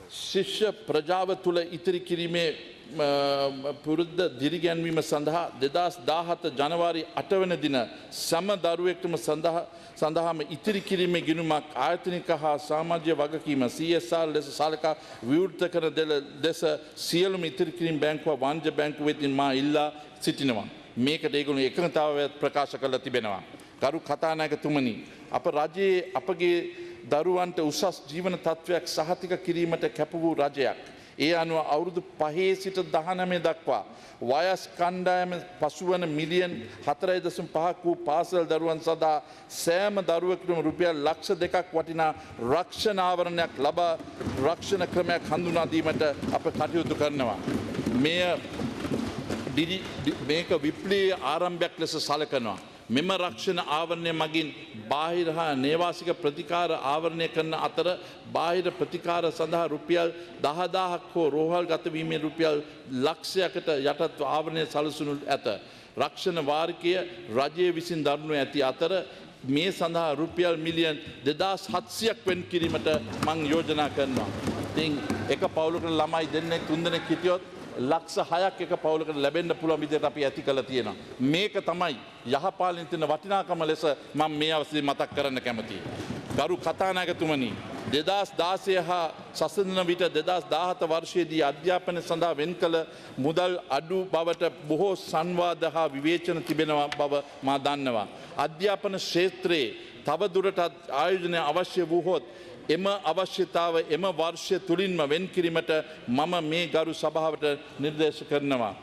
ශිෂ්‍ය ප්‍රජාව තුළ ඉතිරි කිරීමේ පුරුද්ද දිරිගැන්වීම සඳහා 2017 ජනවාරි 8 වන දින සම දරුවෙක්ටම සඳහාම ඉතිරි කිරීමේ ගිණුමක් ආයතනික හා සමාජීය වගකීම CSR ලෙස සලකා විවෘත කර දෙස සියලුම ඉතිරි කිරීම බැංකුව වාණිජ්‍ය බැංකුව වෙතින් මා ඉල්ලා සිටිනවා. මේකට ඒගොල්ලෝ එකඟතාවය ප්‍රකාශ කරලා තිබෙනවා. ගරු කතානායකතුමනි, අප රජයේ අපගේ දරුවන්ට උසස් ජීවන තත්ත්වයක් සහතික කිරීමට කැප වූ රජයක්. ඒ අනුව අවුරුදු 5 සිට 19 දක්වා වයස් කණ්ඩායම පසුවන මිලියන් 4.5ක් වූ පාසල් දරුවන් සඳහා සෑම දරුවෙකුටම රුපියල් ලක්ෂ 2ක් වටිනා රක්ෂණ ආවරණයක් ලබා රක්ෂණ ක්‍රමයක් හඳුනා දීමට අප කටයුතු කරනවා. මේක විප්ලවීය ආරම්භයක් ලෙස සලකනවා. මෙම රක්ෂණ ආවරණය මගින් බාහිර හා නේවාසික ප්‍රතිකාර ආවරණය කරන අතර බාහිර ප්‍රතිකාර සඳහා රුපියල් 10,000ක් හෝ රෝහල් ගතවීමේ රුපියල් ලක්ෂයකට යටත් ආවරණය සලසනු ඇත. රක්ෂණ වාරිකය රජය විසින් දරනු ඇති අතර මේ සඳහා රුපියල් මිලියන් 2,700ක් වෙන් කිරීමට මං යෝජනා කරනවා. ඉතින් එක පවුලකට ළමයි දෙන්නෙක් තුන් දෙනෙක් හිටියොත් ලක්ෂ 6ක් එක පවුලකට ලැබෙන්න පුළුවන් විදිහට අපි ඇති කළා තියෙනවා. මේක තමයි යහපාලනයේ තියෙන වටිනාකම ලෙස මම මේ අවස්ථාවේ මතක් කරන්න කැමතියි. ගරු කතානායකතුමනි, 2016 හා සසඳන විට 2017 වර්ෂයේදී අධ්‍යාපනය සඳහා වෙන් කළ මුදල් අඩු බවට බොහෝ සංවාද හා විවේචන තිබෙන බව මා දන්නවා. අධ්‍යාපන ක්ෂේත්‍රයේ තව දුරටත් ආයෝජනය අවශ්‍ය වූහොත් එම අවශ්‍යතාව එම වර්ෂය තුළින්ම වෙන් කිරීමට මම මේ ගරු සභාවට නිර්දේශ කරනවා.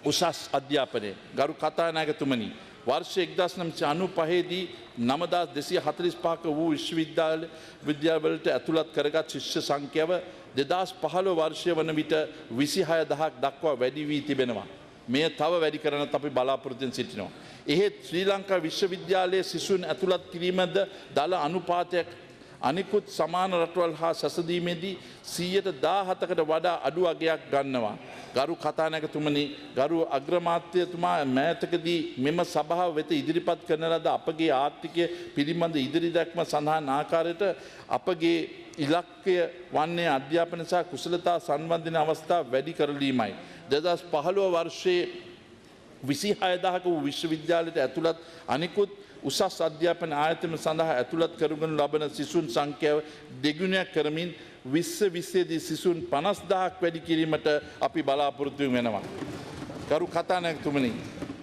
උසස් අධ්‍යාපනය ගරු කතානායකතුමනි, වර්ෂ 1995 දී 9245ක වූ විශ්වවිද්‍යාලවලට ඇතුළත් කරගත් ශිෂ්‍ය සංඛ්‍යාව 2015 වර්ෂය වන විට 26000ක් දක්වා වැඩි වී තිබෙනවා. මෙය තව වැඩි කරන්නත් අපි බලාපොරොත්තුෙන් සිටිනවා. එහෙත් ශ්‍රී ලංකා විශ්වවිද්‍යාලයේ සිසුන් ඇතුළත් කිරීමද දල අනුපාතයක් අනිකුත් සමාන රටවල් හා සැසඳීමේදී 17%කට වඩා අඩු අගයක් ගන්නවා. ගරු කතානායකතුමනි, ගරු අග්‍රාමාත්‍යතුමා මෑතකදී මෙම සභාව වෙත ඉදිරිපත් කරන ලද අපගේ ආර්ථිකය පිළිබඳ ඉදිරි දැක්ම සඳහන් ආකාරයට අපගේ ඉලක්කය වන්නේ අධ්‍යාපන සහ කුසලතා සංවර්ධන අවස්ථා වැඩි කරලීමයි. 2015 වර්ෂයේ 26000ක වූ විශ්වවිද්‍යාලයට ඇතුළත් අනිකුත් උසස් අධ්‍යාපන ආයතන සඳහා ඇතුළත් කරගනු ලබන සිසුන් සංඛ්‍යාව දෙගුණයක් කරමින් 2020 දී සිසුන් 50000ක් වැඩි කිරීමට අපි බලාපොරොත්තු වෙනවා. ගරු කතානායකතුමනි,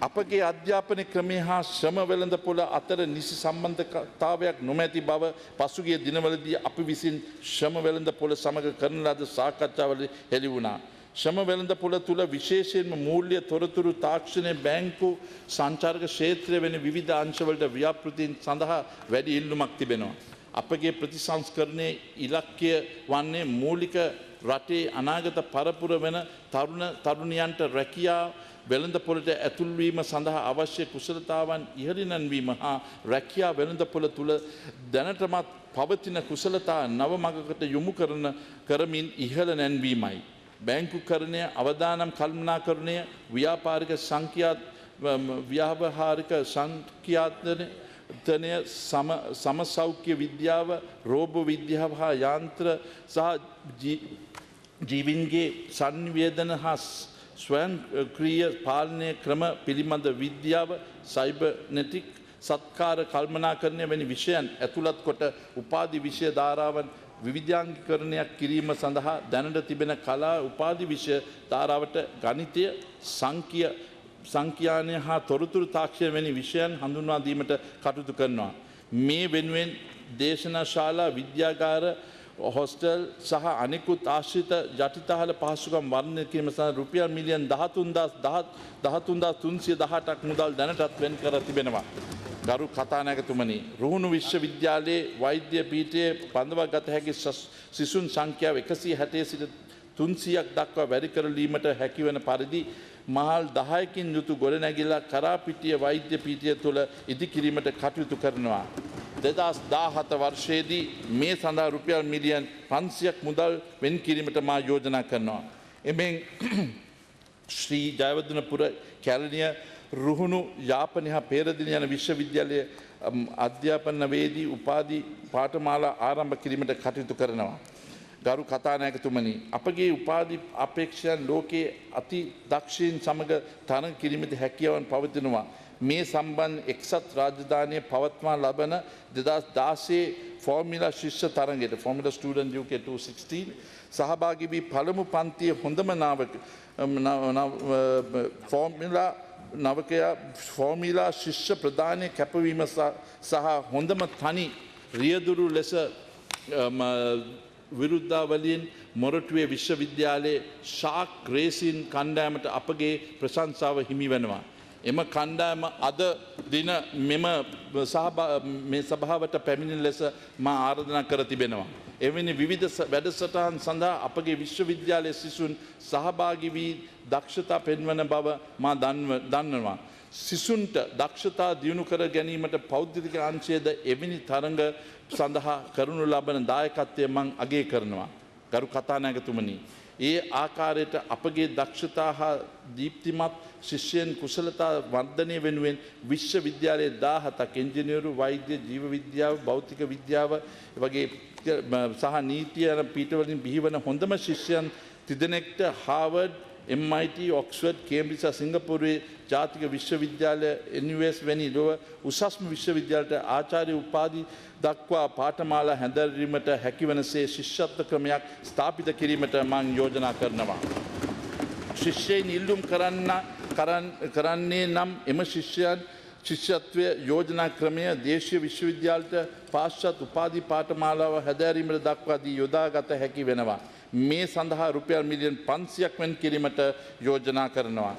අපගේ අධ්‍යාපන ක්‍රමය හා ශ්‍රම වෙළඳපොළ අතර නිසි සම්බන්ධතාවයක් නොමැති බව පසුගිය දිනවලදී අපි විසින් ශ්‍රම වෙළඳපොළ සමග කරන ලද සාකච්ඡාවලදී හෙළි වුණා. ශ්‍රම වෙළඳපොළ තුළ විශේෂයෙන්ම මූල්‍ය තොරතුරු තාක්ෂණය බැංකු සංචාරක ක්ෂේත්‍රය වෙන විවිධ අංශවලට ව්‍යාපෘතීන් සඳහා වැඩි ඉල්ලුමක් තිබෙනවා. අපගේ ප්‍රතිසංස්කරණයේ ඉලක්කය වන්නේ මූලික රටේ අනාගත පරපුර වෙන තරුණියන්ට රැකියා වෙළඳපොළට ඇතුල්වීම සඳහා අවශ්‍ය කුසලතාවන් ඉහළින් නැන්වීම හා රැකියා වෙළඳපොළ තුළ දැනටමත් පවතින කුසලතා නව මගකට යොමු කරමින් ඉහළ නැන්වීමයි. බැංකුකරණය, අවදානම් කල්පනාකරණය, ව්‍යාවහාරික සංඛ්‍යාතනය, සමසෞඛ්‍ය විද්‍යාව, රෝබ විද්‍යාව හා යාන්ත්‍ර සහ ජීවින්ගේ සංවේදන හා ස්වයංක්‍රීය පාලනය ක්‍රම පිළිබඳ විද්‍යාව, සයිබර්නෙටික් සත්කාර කල්පනාකරණය වැනි විෂයන් ඇතුළත් කොට උපාධි විෂය ධාරාවන් විවිධාංගීකරණයක් කිරීම සඳහා දැනට තිබෙන කලා උපාධි විෂය ධාරාවට ගණිතය, සංඛ්‍යානය හා තොරතුරු තාක්ෂණය වැනි විෂයන් හඳුන්වා දීමට කටයුතු කරනවා. මේ වෙනුවෙන් දේශනා ශාලා, විද්‍යාගාර, හොස්ටල් සහ අනෙකුත් ආශ්‍රිත යටිතහල පහසුකම් වර්ධනය කිරීම සඳහා රුපියල් මිලියන් 13,318ක් මුදල් දැනටත් වෙන් කර තිබෙනවා. ගරු කතානායකතුමනි, රුහුණු විශ්වවිද්‍යාලයේ වෛද්‍ය පීඨයේ බඳවා ගත හැකි සිසුන් සංඛ්‍යාව 160 සිට 300ක් දක්වා වැඩි කරලීමට හැකිවන පරිදි මහල් 10කින් යුතු ගොඩනැගිල්ල කරාපිටිය වෛද්‍ය පීඨය තුළ ඉදිකිරීමට කටයුතු කරනවා. 2017 වර්ෂයේදී මේ සඳහා රුපියල් මිලියන් 500ක් මුදල් වෙන් කිරීමට මා යෝජනා කරනවා. එමෙන් ශ්‍රී ජයවර්ධනපුර, කැලණිය, රුහුණු, යාපනය හා පේරදින යන විශ්වවිද්‍යාලයේ අධ්‍යාපනවේදී උපාධි පාඨමාලා ආරම්භ කිරීමට කටයුතු කරනවා. ගරු කතානායකතුමනි අපගේ උපාධි අපේක්ෂයන් ලෝකයේ අති දක්ෂයින් සමග තරඟ කිරීමට හැකියාවන් පවතිනවා. මේ සම්බන්ධ එක්සත් රාජධානිය පවත්වා ලබන 2016 ෆෝමියුලා ශිෂ්‍ය තරඟයට ෆෝමියුලා ස්ටුඩන්ට් UK 216 සහභාගී වී පළමු පන්තියේ හොඳම ෆෝමියුලා ශිෂ්‍ය ප්‍රදානය කැපවීම සහ හොඳම තනි රියදුරු ලෙස විරුද්ධාවලියෙන් මොරටුවේ විශ්වවිද්‍යාලයේ ශාක් රේසින් කණ්ඩායමට අපගේ ප්‍රශංසාව හිමි වෙනවා. එම කණ්ඩායම අද දින මේ සභාවට පැමිණෙන ලෙස මා ආරාධනා කර තිබෙනවා. එවැනි විවිධ වැඩසටහන් සඳහා අපගේ විශ්වවිද්‍යාලයේ සිසුන් සහභාගී වී දක්ෂතා පෙන්වන බව මා දන්නවා. සිසුන්ට දක්ෂතා දියුණු කර ගැනීමට පෞද්ගලික අංශයේද එවැනි තරඟ සඳහා කරනු ලබන දායකත්වය මං අගය කරනවා. ගරු කතානායකතුමනි, ඒ ආකාරයට අපගේ දක්ෂතා හා දීප්තිමත් ශිෂ්‍යයන් කුසලතා වර්ධනය වෙනුවෙන් විශ්වවිද්‍යාලයේ 17ක් ඉංජිනේරු, වෛද්‍ය, ජීව විද්‍යාව, භෞතික විද්‍යාව වගේ සහ නීතිය යන පීඨවලින් බිහිවන හොඳම ශිෂ්‍යයන් තිදෙනෙක්ට හාවර්ඩ්, MIT, ඔක්ස්ෆර්ඩ්, කේම්බ්‍රිජ් සහ සිංගප්පූරුවේ ජාතික විශ්වවිද්‍යාල NUS වැනි ලොව උසස්ම විශ්වවිද්‍යාලයට ආචාර්ය උපාධි දක්වා පාඨමාලා හැඳින්වීමට හැකිවනසේ ශිෂ්‍යත්ව ක්‍රමයක් ස්ථාපිත කිරීමට මම යෝජනා කරනවා. ශිෂ්‍යයින් ඉල්ලුම් කරන්නේ නම් එම ශිෂ්‍යත්වය යෝජනා ක්‍රමය දේශීය විශ්වවිද්‍යාලයට පාශ්චාත් උපාධි පාඨමාලාව හැදෑරීමට දක්වා දී යොදාගත හැකි වෙනවා. මේ සඳහා රුපියල් මිලියන් 500ක් වෙන් කිරීමට යෝජනා කරනවා.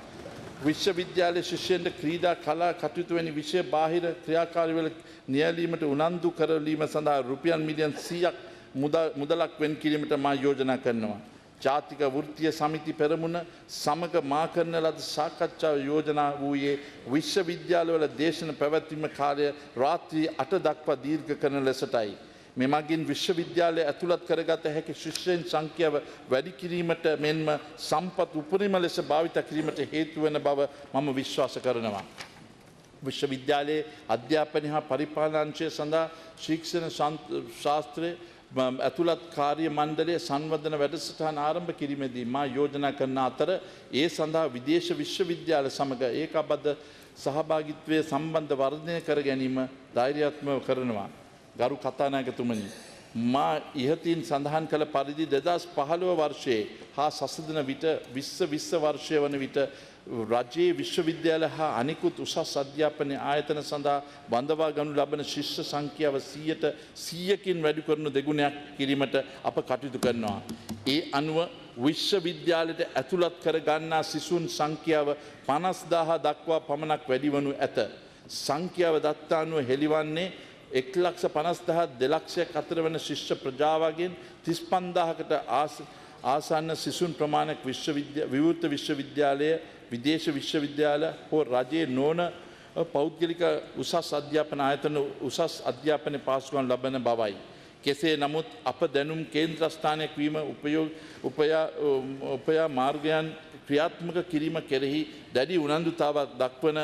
විශ්වවිද්‍යාලයේ ශිෂ්‍යයන්ට ක්‍රීඩා කලා කටයුතු වැනි විෂය බාහිර ක්‍රියාකාරීවල නියැලීමට උනන්දු කරලීම සඳහා රුපියල් මිලියන් 100ක් මුදලක් වෙන් කිරීමට මා යෝජනා කරනවා. ජාතික වෘත්තීය සමිති පෙරමුණ සමග මා කරන ලද සාකච්ඡා යෝජනා වූයේ විශ්වවිද්‍යාලවල දේශන පැවැත්වීම කාලය රාත්‍රී 8 දක්වා දීර්ඝ කරන ලෙසටයි. මෙමගින් විශ්වවිද්‍යාලය ඇතුළත් කරගත හැකි ශිෂ්‍යයන් සංඛ්‍යාව වැඩි කිරීමට මෙන්ම සම්පත් උපරිම ලෙස භාවිත කිරීමට හේතු වන බව මම විශ්වාස කරනවා. විශ්වවිද්‍යාලයේ අධ්‍යාපනය හා පරිපාලන අංශය සඳහා ශික්ෂණ ශාස්ත්‍රයේ ඇතුළත් කාර්ය මණ්ඩලයේ සංවර්ධන වැඩසටහන ආරම්භ කිරීමේදී මා යෝජනා කරන අතර ඒ සඳහා විදේශ විශ්වවිද්‍යාල සමග ඒකාබද්ධ සහභාගීත්වයේ සම්බන්ධ වර්ධනය කර ගැනීම ධෛර්යාත්මක කරනවා. ගරු කතානායකතුමනි, මා ඉහතින් සඳහන් කළ පරිදි 2015 වර්ෂයේ හා සසදන විට 2020 වර්ෂය වන විට රජයේ විශ්වවිද්‍යාල හා අනිකුත් උසස් අධ්‍යාපන ආයතන සඳහා බඳවා ගනු ලබන ශිෂ්‍ය සංඛ්‍යාව 100%කින් වැඩි කරනු දෙගුණයක් කිරීමට අප කටයුතු කරනවා. ඒ අනුව විශ්වවිද්‍යාලයට ඇතුළත් කර ගන්නා සිසුන් සංඛ්‍යාව 50000 දක්වා පමණක් වැඩි වනු ඇත. සංඛ්‍යාව දත්තානුව හෙළිවන්නේ 1,50,000 2,00,000ක් අතර වන ශිෂ්‍ය ප්‍රජාවගෙන් 35,000කට ආසන්න සිසුන් ප්‍රමාණයක් විවෘත විශ්වවිද්‍යාලය, විදේශ විශ්වවිද්‍යාල හෝ රජයේ නොවන පෞද්ගලික උසස් අධ්‍යාපන ආයතන උසස් අධ්‍යාපන පාසුකම් ලබන බවයි. කෙසේ නමුත් අප දැනුම් කේන්ද්‍රස්ථානයක් වීම උපයා මාර්ගයන් ක්‍රියාත්මක කිරීම කෙරෙහි දැඩි උනන්දුතාවක් දක්වන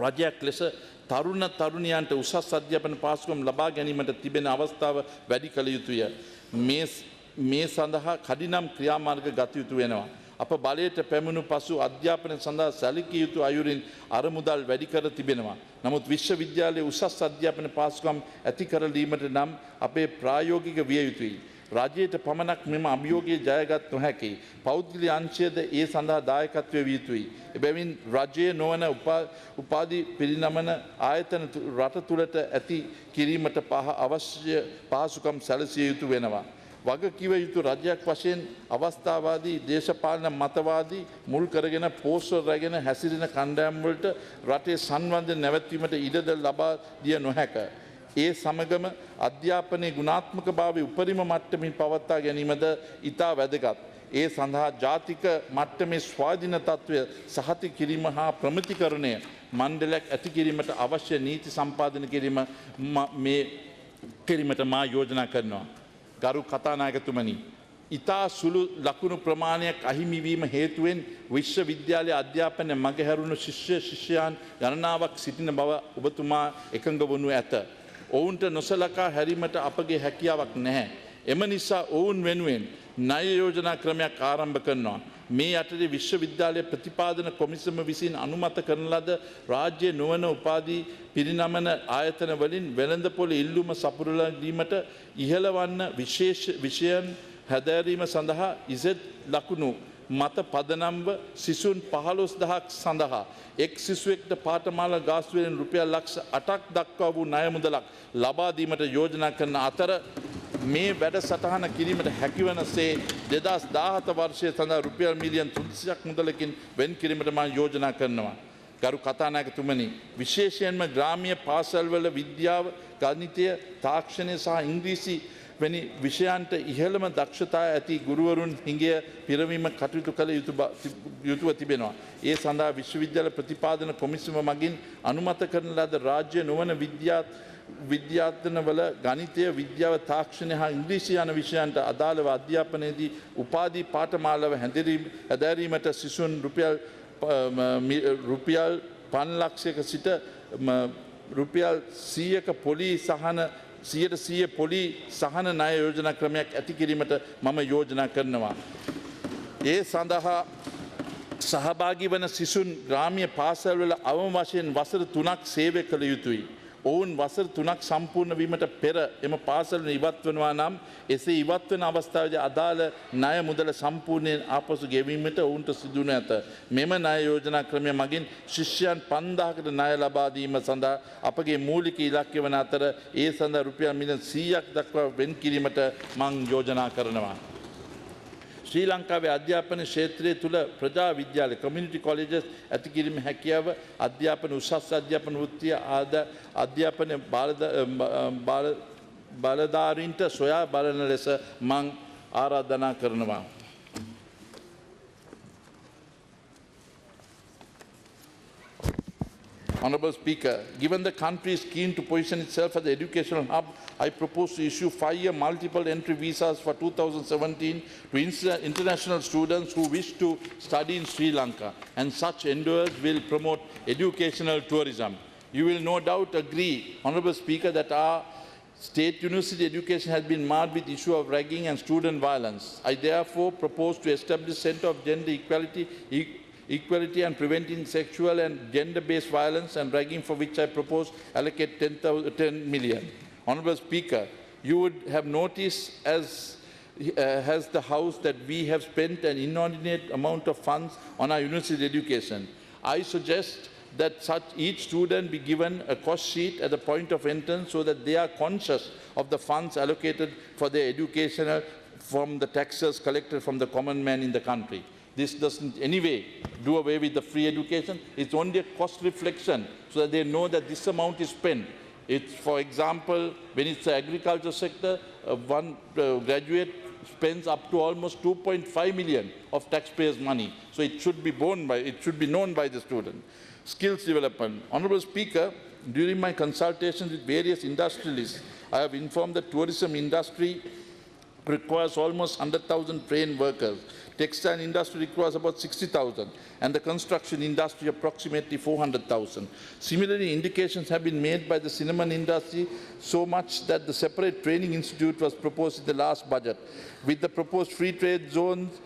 රජයක් ලෙස තරුණියන්ට උසස් අධ්‍යාපන පාසුකම් ලබා ගැනීමට තිබෙන අවස්ථාව වැඩි කළ යුතුය. මේ සඳහා කඩිනම් ක්‍රියාමාර්ග ගත යුතු වෙනවා. අප බලයට පැමිණු පසු අධ්‍යාපනය සඳහා සැලකිය යුතු අයුරින් අරමුදල් වැඩි කර තිබෙනවා. නමුත් විශ්වවිද්‍යාලයේ උසස් අධ්‍යාපන පාසුකම් ඇති කරලීමට නම් අපේ ප්‍රායෝගික විය යුතුයි. රජයට පමණක් මෙම අභියෝගයේ ජයගත් නොහැකි. පෞද්ගලික අංශයද ඒ සඳහා දායකත්වය විය යුතුයි. එබැවින් රජයේ නොවන උපාධි පිරිනමන ආයතන රට තුළට ඇති කිරීමට අවශ්‍ය පහසුකම් සැලසිය යුතු වෙනවා. වගකිව යුතු රජයක් වශයෙන් අවස්ථාවාදී දේශපාලන මතවාදී මුල් කරගෙන පෝස්ටර් රැගෙන හැසිරෙන කණ්ඩායම් වලට රටේ සංවර්ධන නැවැත්වීමට ඉඩ ලබා දිය නොහැක. ඒ සමගම අධ්‍යාපනයේ ගුණාත්මක භාවය උපරිම මට්ටමින් පවත්වා ගැනීමද ඉතා වැදගත්. ඒ සඳහා ජාතික මට්ටමේ ස්වාධීන තත්ත්වය සහතික කිරීම හා ප්‍රමිතිකරණය මණ්ඩලයක් ඇති කිරීමට අවශ්‍ය නීති සම්පාදනය කිරීමට මා යෝජනා කරනවා. ගරු කතානායකතුමනි, ඉතා සුළු ලකුණු ප්‍රමාණයක් අහිමිවීම හේතුවෙන් විශ්වවිද්‍යාලය අධ්‍යාපනය මගහැරුණු ශිෂ්‍යයන් ගණනාවක් සිටින බව ඔබතුමා එකඟ වනු ඇත. ඔවුන්ට නොසලකා හැරීමට අපගේ හැකියාවක් නැහැ. එම නිසා ඔවුන් වෙනුවෙන් ණය යෝජනා ක්‍රමයක් ආරම්භ කරනවා. මේ යටතේ විශ්වවිද්‍යාලය ප්‍රතිපාදන කොමිසම විසින් අනුමත කරන ලද රාජ්‍ය නොවන උපාධි පිරිනමන ආයතන වලින් වෙළඳපොළ ඉල්ලුම සපුරලා දීමට ඉහළවන්න විශේෂ විෂයන් හැදෑරීම සඳහා ඉසෙත් ලකුණු මත පදනම්ව සිසුන් 15,000ක් සඳහා එක් සිසුවෙක්ට පාඨමාලා ගාස්තුවෙන් රුපියල් ලක්ෂ 8ක් දක්වා වූ ණය මුදලක් ලබා දීමට යෝජනා කරන අතර මේ වැඩසටහන කිරීමට හැකිවනසේ 2017 වර්ෂයේ සඳහා රුපියල් මිලියන් 300ක් මුදලකින් වෙන් කිරීමට මම යෝජනා කරනවා. ගරු කතානායකතුමනි, විශේෂයෙන්ම ග්‍රාමීය පාසල්වල විද්‍යාව, ගණිතය, තාක්ෂණය සහ ඉංග්‍රීසි වැනි විෂයන්ට ඉහළම දක්ෂතා ඇති ගුරුවරුන් හිඟය පිරවීම කටයුතු කළ යුතුව තිබෙනවා. ඒ සඳහා විශ්වවිද්‍යාල ප්‍රතිපාදන කොමිසම මගින් අනුමත කරන ලද රාජ්‍ය නොවන විද්‍යාර්ථනවල ගණිතය, විද්‍යාව, තාක්ෂණය හා ඉංග්‍රීසි යන විෂයන්ට අදාළව අධ්‍යාපනයේදී උපාධි පාඨමාලාව හැදෑරීමට සිසුන් රුපියල් 5 ලක්ෂයක සිට රුපියල් 100ක පොලි සහන 100% පොලි සහන ණය යෝජනා ක්‍රමයක් ඇති කිරීමට මම යෝජනා කරනවා. ඒ සඳහා සහභාගී වන සිසුන් ග්‍රාමීය පාසල්වල අවම වශයෙන් වසර 3ක් සේවය කළ යුතුයි. ඔවුන් වසර 3ක් සම්පූර්ණ වීමට පෙර එම පාසලෙන් ඉවත් වනවා නම් එසේ ඉවත් වන අවස්ථාවේදී අදාළ ණය මුදල සම්පූර්ණයෙන් ආපසු ගෙවීමට ඔවුන්ට සිදු නැත. මෙම ණය යෝජනා ක්‍රමය මගින් ශිෂ්‍යයන් 5000කට ණය ලබා දීම සඳහා අපගේ මූලික ඉලක්කය වන අතර ඒ සඳහා රුපියල් මිලියන් 100ක් දක්වා වෙන් කිරීමට මම යෝජනා කරනවා. ශ්‍රී ලංකාවේ අධ්‍යාපන ක්ෂේත්‍රය තුළ ප්‍රජා විද්‍යාල කමියුනිටි කොලෙජස් ඇති කිරීම හැකියාව අධ්‍යාපන උසස් අධ්‍යාපන වෘත්තිය අධ්‍යාපන බලධාරීන්ට සොයා බලන ලෙස මං ආරාධනා කරනවා. Honourable Speaker, given the country is keen to position itself as an educational hub, I propose to issue 5-year multiple entry visas for 2017 to international students who wish to study in Sri Lanka, and such endeavours will promote educational tourism. You will no doubt agree, Honourable Speaker, that our state university education has been marred with the issue of ragging and student violence. I therefore propose to establish a Centre of Gender Equality and Preventing Sexual and Gender-Based Violence and Ragging, for which I propose allocate 10 million. Honourable Speaker, you would have noticed as the House that we have spent an inordinate amount of funds on our university education. I suggest that each student be given a cost sheet at the point of entrance so that they are conscious of the funds allocated for their education from the taxes collected from the common man in the country. This doesn't anyway do away with the free education. It's only a cost reflection so that they know that this amount is spent. It's, for example, when it's the agriculture sector, one graduate spends up to almost 2.5 million of taxpayers' money. So it should be known by the student. Skills development. Honourable Speaker, during my consultations with various industrialists, I have informed the tourism industry requires almost 100,000 trained workers. Textile industry requires about 60,000 and the construction industry approximately 400,000. Similarly, indications have been made by the cinnamon industry so much that the separate training institute was proposed in the last budget. With the proposed free trade zones,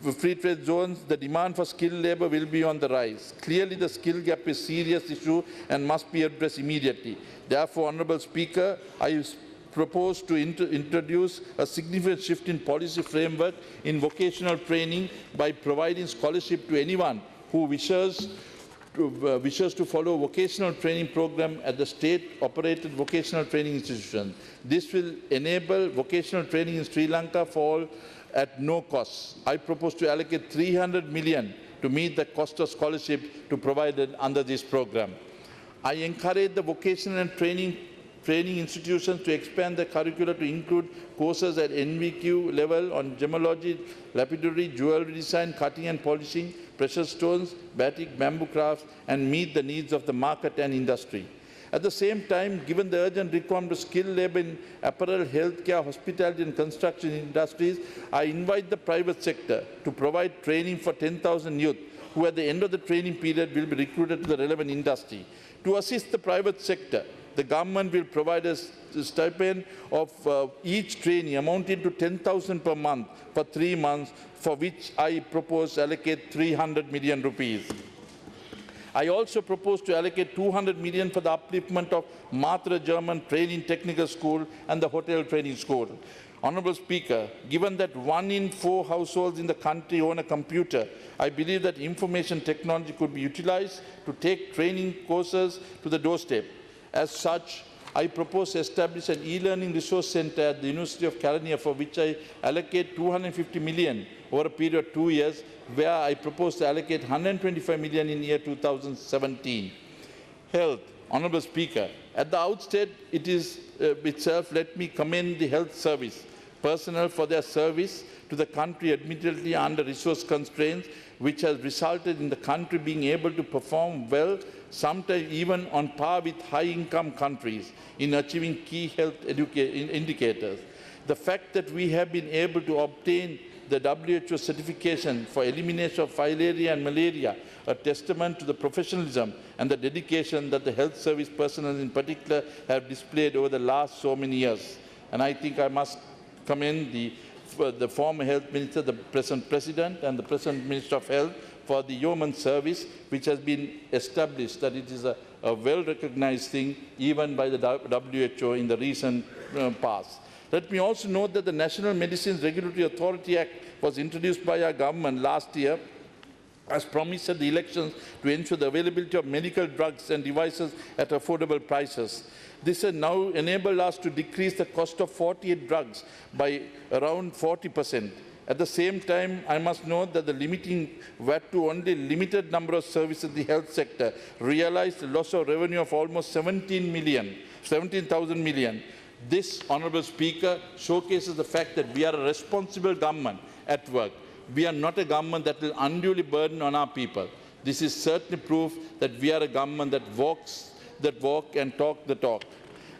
the demand for skilled labour will be on the rise. Clearly, the skill gap is a serious issue and must be addressed immediately. Therefore, Honourable Speaker, I propose to introduce a significant shift in policy framework in vocational training by providing scholarship to anyone who wishes to follow a vocational training program at the state-operated vocational training institution. This will enable vocational training in Sri Lanka for all at no cost. I propose to allocate 300 million to meet the cost of scholarship to provided under this program. I encourage the vocational and training institutions to expand the curricula to include courses at NVQ level on gemology, lapidary, jewelry design, cutting and polishing, precious stones, batik, bamboo crafts, and meet the needs of the market and industry. At the same time, given the urgent requirement of skilled labour in apparel, healthcare, hospitality and construction industries, I invite the private sector to provide training for 10,000 youth who at the end of the training period will be recruited to the relevant industry. To assist the private sector, The government will provide a stipend of each trainee amounting to 10,000 per month for 3 months, for which I propose to allocate 300 million rupees. I also propose to allocate 200 million for the upliftment of Matra German Training Technical School and the Hotel Training School. Honourable Speaker, given that 1 in 4 households in the country own a computer, I believe that information technology could be utilised to take training courses to the doorstep. As such, I propose to establish an e-learning resource centre at the University of California, for which I allocate 250 million over a period of 2 years, where I propose to allocate 125 million in year 2017. Health. Honourable Speaker, at the outset, let me commend the health service personnel for their service to the country, admittedly under resource constraints, which has resulted in the country being able to perform well, sometimes even on par with high-income countries, in achieving key health indicators. The fact that we have been able to obtain the WHO certification for elimination of filaria and malaria, a testament to the professionalism and the dedication that the health service personnel in particular have displayed over the last so many years. And I think I must commend the former health minister, the present president, and the present minister of health for the yeoman service, which has been established, that it is a well-recognized thing even by the WHO in the recent past. Let me also note that the National Medicines Regulatory Authority Act was introduced by our government last year as promised at the elections to ensure the availability of medical drugs and devices at affordable prices. This has now enabled us to decrease the cost of 48 drugs by around 40%. At the same time, I must note that the limiting VAT to only limited number of services in the health sector realized a loss of revenue of almost 17,000 million. This, Honourable Speaker, showcases the fact that we are a responsible government at work. We are not a government that will unduly burden on our people. This is certainly proof that we are a government that walks the walk and talk the talk.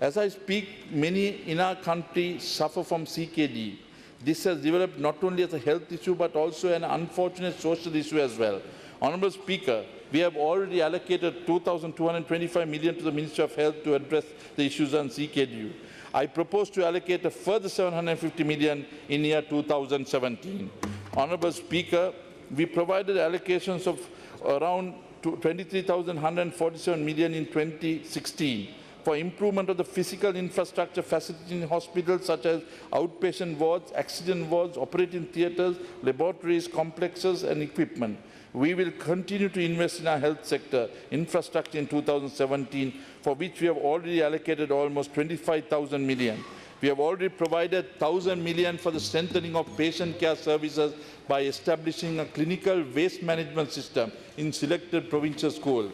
As I speak, many in our country suffer from CKD. This has developed not only as a health issue but also an unfortunate social issue as well. Honourable Speaker, we have already allocated 2,225 million to the Ministry of Health to address the issues on CKD. I propose to allocate a further 750 million in year 2017. Honourable Speaker, we provided allocations of around 23,147 million in 2016 for improvement of the physical infrastructure facilities in hospitals such as outpatient wards, accident wards, operating theatres, laboratories, complexes and equipment. We will continue to invest in our health sector infrastructure in 2017, for which we have already allocated almost 25,000 million. We have already provided 1,000 million for the strengthening of patient care services by establishing a clinical waste management system in selected provincial schools.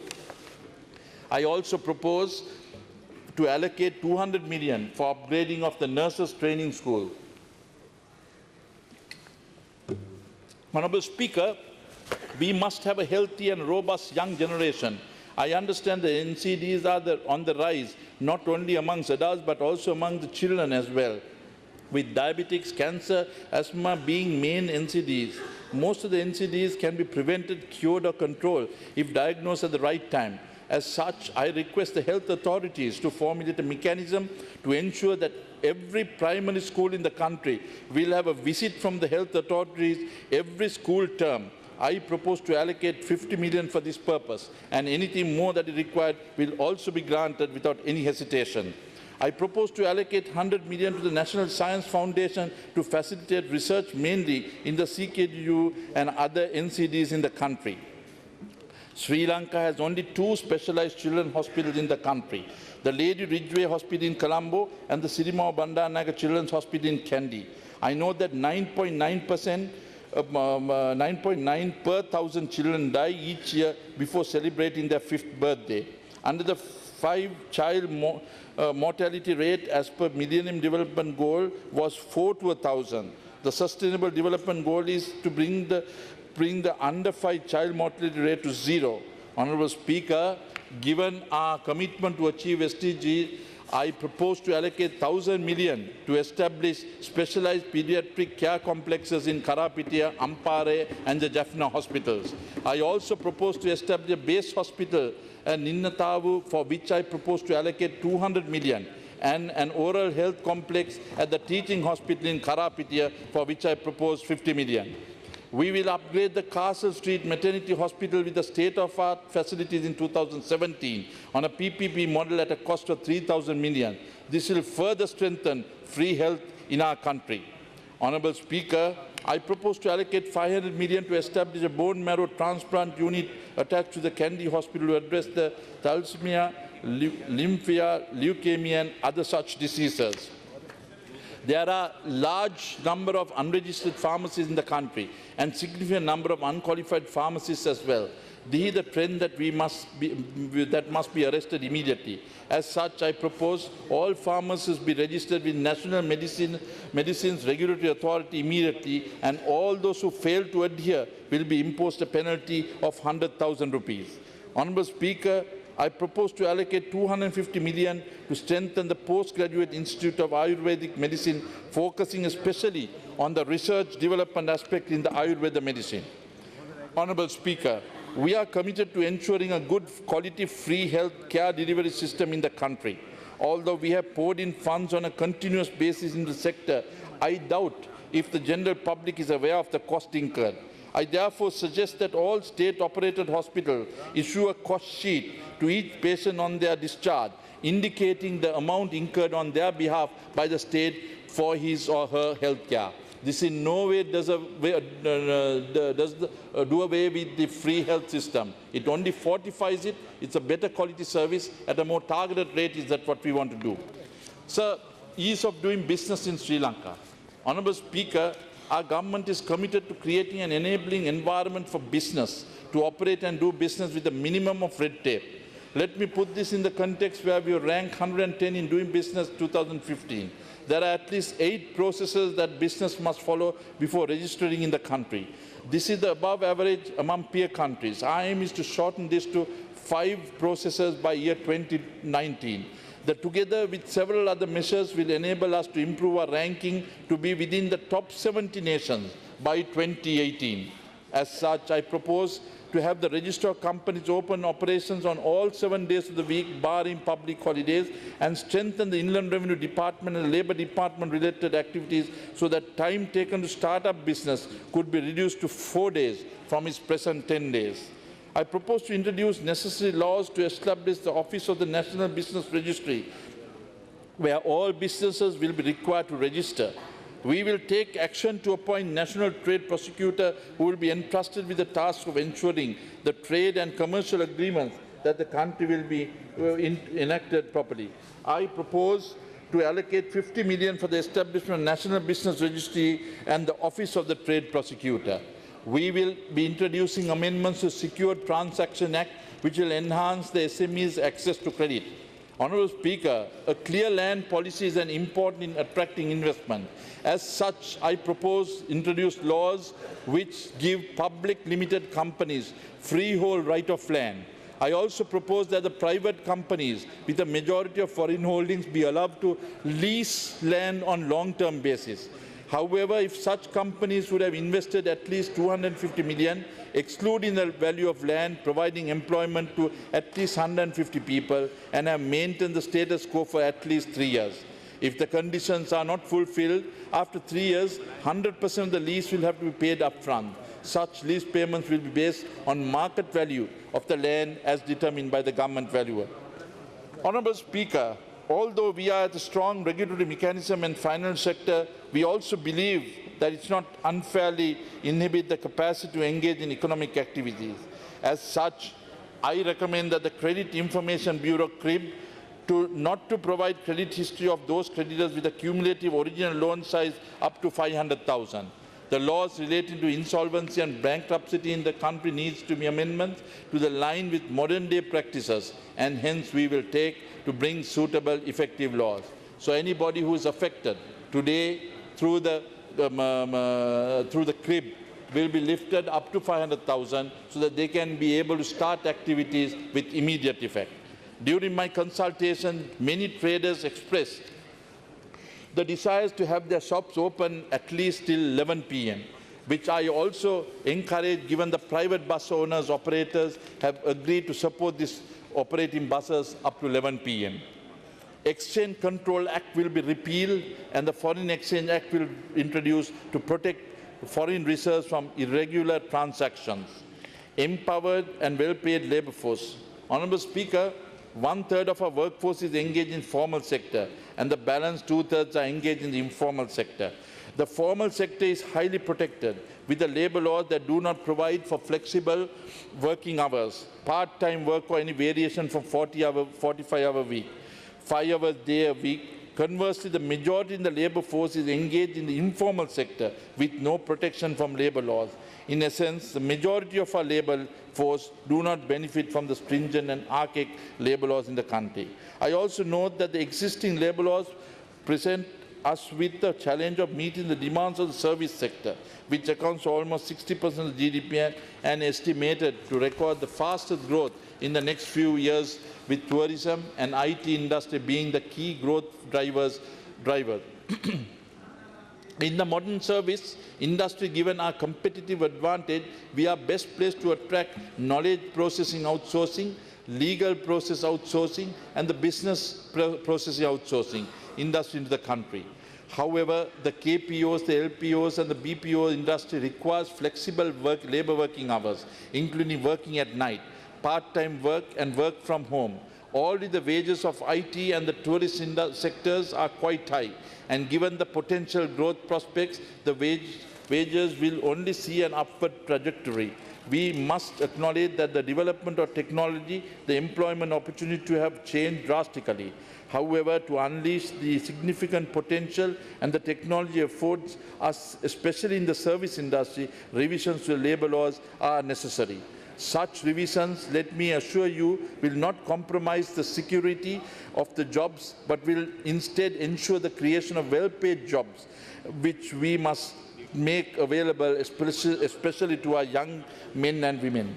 I also propose to allocate 200 million for upgrading of the nurses training school. Honourable Speaker, we must have a healthy and robust young generation. I understand the NCDs are on the rise, not only amongst adults but also among the children as well. With diabetics, cancer, asthma being main NCDs, most of the NCDs can be prevented, cured or controlled if diagnosed at the right time. As such, I request the health authorities to formulate a mechanism to ensure that every primary school in the country will have a visit from the health authorities every school term. I propose to allocate 50 million for this purpose, and anything more that is required will also be granted without any hesitation. I propose to allocate 100 million to the National Science Foundation to facilitate research mainly in the CKDU and other NCDs in the country. Sri Lanka has only 2 specialized children's hospitals in the country, the Lady Ridgeway Hospital in Colombo and the Sirimao Bandaranaga Children's Hospital in Kandy. I know that 9.9 per 1,000 children die each year before celebrating their 5th birthday. Under the 5-child mortality rate as per Millennium Development Goal was 4 to 1,000. The Sustainable Development Goal is to bring the under 5 child mortality rate to 0. Honourable Speaker, given our commitment to achieve SDGs, I propose to allocate 1,000 million to establish specialized pediatric care complexes in Karapitia, Ampare and the Jaffna hospitals. I also propose to establish a base hospital at Ninnatavu, for which I propose to allocate 200 million, and an oral health complex at the teaching hospital in Karapitia, for which I propose 50 million. We will upgrade the Castle Street Maternity Hospital with the state-of-art facilities in 2017 on a PPP model at a cost of 3,000 million. This will further strengthen free health in our country. Honourable Speaker, I propose to allocate 500 million to establish a bone marrow transplant unit attached to the Kandy Hospital to address the thalassemia, lymphia, leukemia and other such diseases. There are large number of unregistered pharmacies in the country and significant number of unqualified pharmacists as well. This is the trend that must be arrested immediately. As such, I propose all pharmacists be registered with National Medicines Regulatory Authority immediately, and all those who fail to adhere will be imposed a penalty of 100,000 rupees. Honourable Speaker, I propose to allocate 250 million to strengthen the Postgraduate Institute of Ayurvedic Medicine, focusing especially on the research development aspect in the Ayurveda medicine. Honourable Speaker, we are committed to ensuring a good quality free health care delivery system in the country. Although we have poured in funds on a continuous basis in the sector, I doubt if the general public is aware of the cost incurred. I therefore suggest that all state-operated hospitals issue a cost sheet to each patient on their discharge, indicating the amount incurred on their behalf by the state for his or her health care. This in no way does do away with the free health system. It only fortifies it. It's a better quality service at a more targeted rate. Is that what we want to do? Sir, ease of doing business in Sri Lanka. Honourable Speaker, our government is committed to creating an enabling environment for business to operate and do business with a minimum of red tape. Let me put this in the context where we rank 110 in doing business 2015. There are at least 8 processes that business must follow before registering in the country. This is the above average among peer countries. Our aim is to shorten this to 5 processes by year 2019. That together with several other measures will enable us to improve our ranking to be within the top 70 nations by 2018. As such, I propose to have the register of companies open operations on all 7 days of the week, barring public holidays, and strengthen the Inland Revenue Department and Labour Department related activities so that time taken to start up business could be reduced to 4 days from its present 10 days. I propose to introduce necessary laws to establish the Office of the National Business Registry, where all businesses will be required to register. We will take action to appoint National Trade Prosecutor who will be entrusted with the task of ensuring the trade and commercial agreements that the country will be enacted properly. I propose to allocate 50 million for the establishment of National Business Registry and the Office of the Trade Prosecutor. We will be introducing amendments to Secure Transaction Act, which will enhance the SME's access to credit. Honourable Speaker, a clear land policy is an important in attracting investment. As such, I propose introduce laws which give public limited companies freehold right of land. I also propose that the private companies with a majority of foreign holdings be allowed to lease land on long-term basis. However, if such companies would have invested at least 250 million, excluding the value of land, providing employment to at least 150 people, and have maintained the status quo for at least 3 years. If the conditions are not fulfilled, after 3 years, 100% of the lease will have to be paid upfront. Such lease payments will be based on market value of the land as determined by the government valuer. Honourable Speaker, although we are at a strong regulatory mechanism and financial sector, we also believe that it's not unfairly inhibit the capacity to engage in economic activities. As such, I recommend that the Credit Information Bureau (CRIB) not to provide credit history of those creditors with a cumulative original loan size up to 500,000. The laws relating to insolvency and bankruptcy in the country needs to be amendments to the line with modern day practices, and hence we will take to bring suitable effective laws. So anybody who is affected today through the CRIB will be lifted up to 500,000 so that they can be able to start activities with immediate effect. During my consultation, many traders expressed the desires to have their shops open at least till 11 p.m., which I also encourage given the private bus owners, operators have agreed to support this operating buses up to 11 p.m. Exchange Control Act will be repealed and the Foreign Exchange Act will be introduced to protect foreign reserves from irregular transactions. Empowered and well-paid labour force. Honourable Speaker, 1/3 of our workforce is engaged in formal sector and the balance 2/3 are engaged in the informal sector. The formal sector is highly protected with the labour laws that do not provide for flexible working hours, part-time work or any variation from 45-hour week, 5 hours day a week. Conversely, the majority in the labour force is engaged in the informal sector with no protection from labour laws. In essence, the majority of our labour force do not benefit from the stringent and archaic labour laws in the country. I also note that the existing labour laws present us with the challenge of meeting the demands of the service sector, which accounts for almost 60% of GDP and estimated to record the fastest growth in the next few years, with tourism and IT industry being the key growth drivers. In the modern service industry, given our competitive advantage, we are best placed to attract knowledge processing outsourcing, legal process outsourcing, and the business processing outsourcing industry into the country. However, the KPOs, the LPOs, and the BPO industry requires flexible labour working hours, including working at night, part-time work, and work from home. Already the wages of IT and the tourist sectors are quite high, and given the potential growth prospects, the wages will only see an upward trajectory. We must acknowledge that the development of technology, the employment opportunity have changed drastically. However, to unleash the significant potential and the technology affords us, especially in the service industry, revisions to labour laws are necessary. Such revisions, let me assure you, will not compromise the security of the jobs, but will instead ensure the creation of well-paid jobs, which we must make available, especially to our young men and women.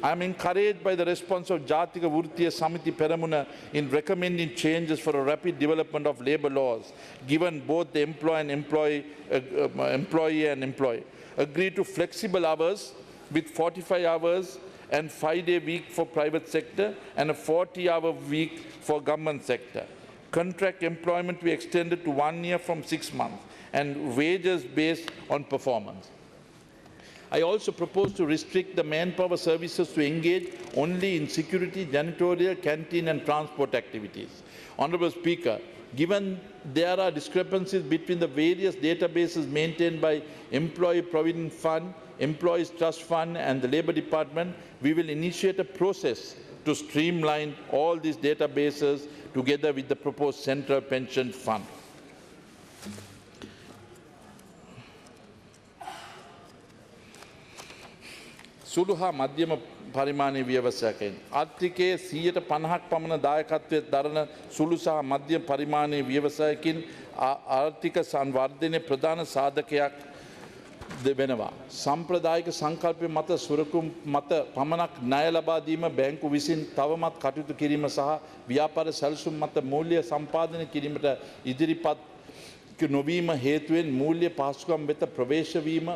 I am encouraged by the response of Jatika Vurtiya Samiti Peramuna in recommending changes for a rapid development of labour laws, given both the employee and employee. Agree to flexible hours with 45 hours and 5-day week for private sector and a 40-hour week for government sector. Contract employment to be extended to 1 year from 6 months and wages based on performance. I also propose to restrict the manpower services to engage only in security, janitorial, canteen and transport activities. Honourable Speaker, given there are discrepancies between the various databases maintained by Employee Provident Fund, Employees Trust Fund and the Labour Department, we will initiate a process to streamline all these databases together with the proposed Central Pension Fund. සුළු හා මධ්‍යම පරිමාණයේ ව්‍යවසායකයන් ආර්ථිකයේ 50% පමණ දායකත්වයේ දරන සුළු සහ මධ්‍යම පරිමාණයේ ව්‍යවසායකින් ආර්ථික සංවර්ධනයේ ප්‍රධාන සාධකයක් වෙනවා. සම්ප්‍රදායික සංකල්පය මත සුරකුම් මත පමණක් ණය ලබා දීම බැංකු විසින් තවමත් කටයුතු කිරීම සහ ව්‍යාපාර සැලසුම් මත මූල්‍ය සම්පාදනය කිරීමට ඉදිරිපත් නොවීම හේතුවෙන් මූල්‍ය පහසුකම් වෙත ප්‍රවේශ වීම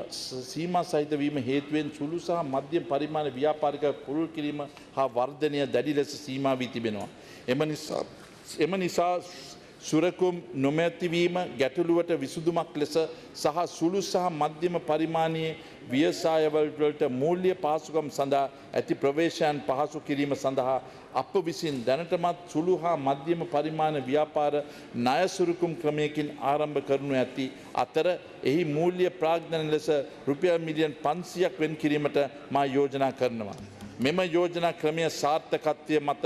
සීමා සහිත වීම හේතුවෙන් සුළු සහ මධ්‍යම පරිමාණ ව්‍යාපාරික පුළුල් කිරීම හා වර්ධනය දැඩි ලෙස සීමා වී තිබෙනවා. එම නිසා සුරකුම් නොමැතිවීම ගැටලුවට විසඳුමක් ලෙස සහ සුළු සහ මධ්‍යම පරිමාණයේ ව්‍යවසායවලට මූල්‍ය පහසුකම් සඳහා ඇති ප්‍රවේශයන් පහසු කිරීම සඳහා අප විසින් දැනටමත් සුළු හා මධ්‍යම පරිමාණ ව්‍යාපාර ණය සුරුකුම් ක්‍රමයකින් ආරම්භ කරනු ඇති අතර එහි මූල්‍ය ප්‍රාග්ධන ලෙස රුපියල් මිලියන් 500ක් වෙන් කිරීමට මා යෝජනා කරනවා. මෙම යෝජනා ක්‍රමය සාර්ථකත්වය මත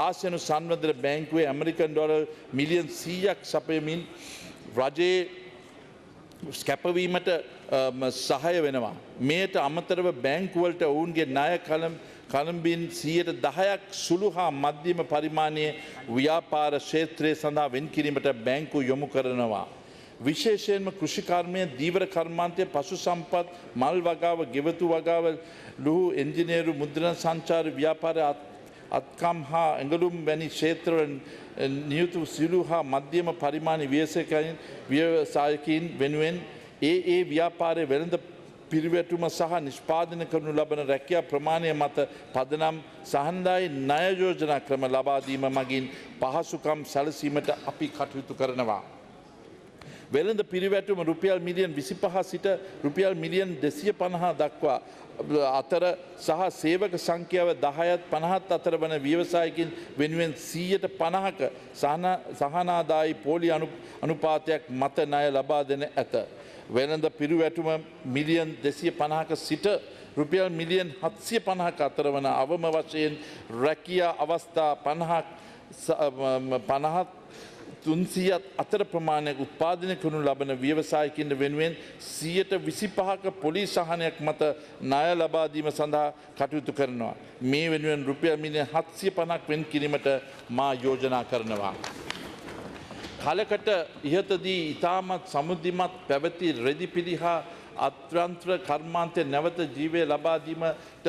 ආසියානු සංවර්ධන බැංකුවේ ඇමරිකන් ඩොලර් මිලියන් 100ක් සපයමින් රජයේ කැපවීමට සහාය වෙනවා. මෙයට අමතරව බැංකුවලට ඔවුන්ගේ ණය කලම්බින් 10%ක් සුළු හා මධ්‍යම පරිමාණයේ ව්‍යාපාර ක්ෂේත්‍රය සඳහා වෙන් කිරීමට බැංකු යොමු කරනවා. විශේෂයෙන්ම කෘෂිකර්මය, දීවර කර්මාන්තය, පශු සම්පත්, මල් වගාව, ගෙවතු වගාව, ලුහු එන්ජිනේරු මුද්‍රණ සංචාර ව්‍යාපාර අත්කම් හා ඇඟලුම් වැනි ක්ෂේත්‍රවල නියුතු සියලු හා මධ්‍යම පරිමාණ ව්‍යවසායකයින් වෙනුවෙන් ඒ ව්‍යාපාරයේ වෙළඳ පිරිවැටුම සහ නිෂ්පාදනය කරනු ලබන රැකියා ප්‍රමාණය මත පදනම් සහන්දායි ණය යෝජනා ක්‍රම ලබා දීම මගින් පහසුකම් සැලසීමට අපි කටයුතු කරනවා. වෙළඳ පිරිවැටුම රුපියල් මිලියන් 25 සිට රුපියල් මිලියන් 250 දක්වා අතර සහ සේවක සංඛ්‍යාව 10ත් 50ත් අතර වන ව්‍යවසායකින් වෙනුවෙන් 50%ක සහනාදායි පොලි අනුපාතයක් මත ණය ලබා දෙන ඇත. වෙළඳ පිරිවැටුම මිලියන් 250ක සිට රුපියල් මිලියන් 750ක අතර වන අවම වශයෙන් රැකියා අවස්ථා 50ත් 300ත් අතර ප්‍රමාණයක් උත්පාදනය කරනු ලබන ව්‍යවසායකින් වෙනුවෙන් 25%ක පොලි සහනයක් මත ණය ලබා දීම සඳහා කටයුතු කරනවා. මේ වෙනුවෙන් රුපියල් මිලියන් 750ක් වෙන් කිරීමට මා යෝජනා කරනවා. කලකට ඉහතදී ඉතාමත් සමුද්දිමත් පැවති රෙදිපිලි හා අත්‍යන්ත්‍ර කර්මාන්තය නැවත ජීවය ලබා දීමට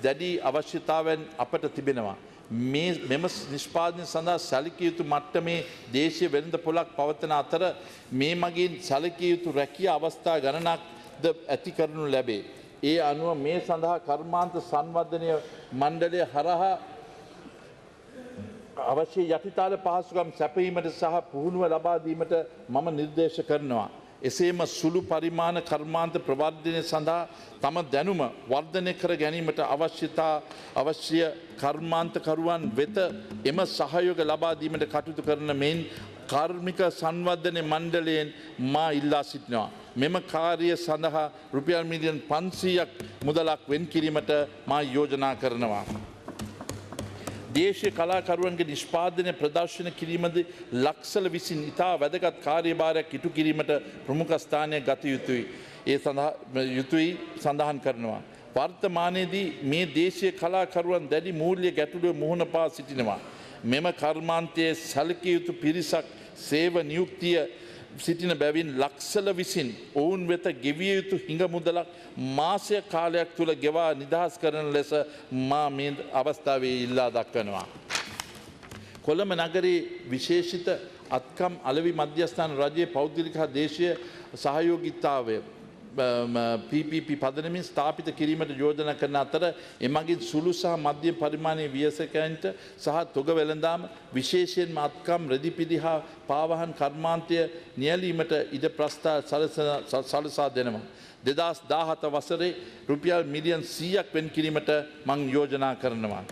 දැඩි අවශ්‍යතාවයන් අපට තිබෙනවා. මෙම නිෂ්පාදනය සඳහා සැලකිය යුතු මට්ටමේ දේශීය වෙළඳ පොළක් පවතන අතර මේ මගින් සැලකිය යුතු රැකියා අවස්ථා ගණනක්ද ඇති කරනු ලැබේ. ඒ අනුව මේ සඳහා කර්මාන්ත සංවර්ධනය මණ්ඩලය හරහා අවශ්‍ය යටිතාල පහසුකම් සැපීමට සහ පුහුණුව ලබා දීමට මම නිර්දේශ කරනවා. එසේම සුළු පරිමාණ කර්මාන්ත ප්‍රවර්ධනය සඳහා තම දැනුම වර්ධනය කර ගැනීමට අවශ්‍ය කර්මාන්තකරුවන් වෙත එම සහයෝග ලබා දීමට කටයුතු කරන මෙයින් කාර්මික සංවර්ධන මණ්ඩලයෙන් මා ඉල්ලා සිටිනවා. මෙම කාර්යය සඳහා රුපියල් මිලියන් 500ක් මුදලක් වෙන් කිරීමට මා යෝජනා කරනවා. දේශීය කලාකරුවන්ගේ නිෂ්පාදනය ප්‍රදර්ශන කිරීමද ලක්සල විසින් ඉතා වැදගත් කාර්යභාරයක් ඉටු කිරීමට ප්‍රමුඛ ස්ථානය ගත යුතුයි. ඒ යුතුයි සඳහන් කරනවා. වර්තමානයේදී මේ දේශීය කලාකරුවන් දැඩි මූල්‍ය ගැටලුව මුහුණ පා සිටිනවා. මෙම කර්මාන්තයේ සැලකිය යුතු පිරිසක් සේව නියුක්තිය සිටින බැවින් ලක්සල විසින් ඔවුන් වෙත ගෙවිය යුතු හිඟ මුදලක් මාසය කාලයක් තුළ ගෙවා නිදහස් කරන ලෙස මා මේ අවස්ථාවේ ඉල්ලා දක්වනවා. කොළඹ නගරයේ විශේෂිත අත්කම් අලෙවි මධ්‍යස්ථාන රජයේ පෞද්ගලික හා දේශීය සහයෝගීතාවය PPP පදනමින් ස්ථාපිත කිරීමට යෝජනා කරන අතර එමගින් සුළු සහ මධ්‍යම පරිමාණයේ ව්‍යවසායකයන්ට සහ තොග වෙළඳාම විශේෂයෙන්ම අත්කම් රෙදිපිඩි හා පාවහන් කර්මාන්තය නියැලීමට ඉඩ ප්‍රස්ථා සලසා දෙනවා. 2017 වසරේ රුපියල් මිලියන් 100ක් වෙන් කිරීමට මං යෝජනා කරනවා.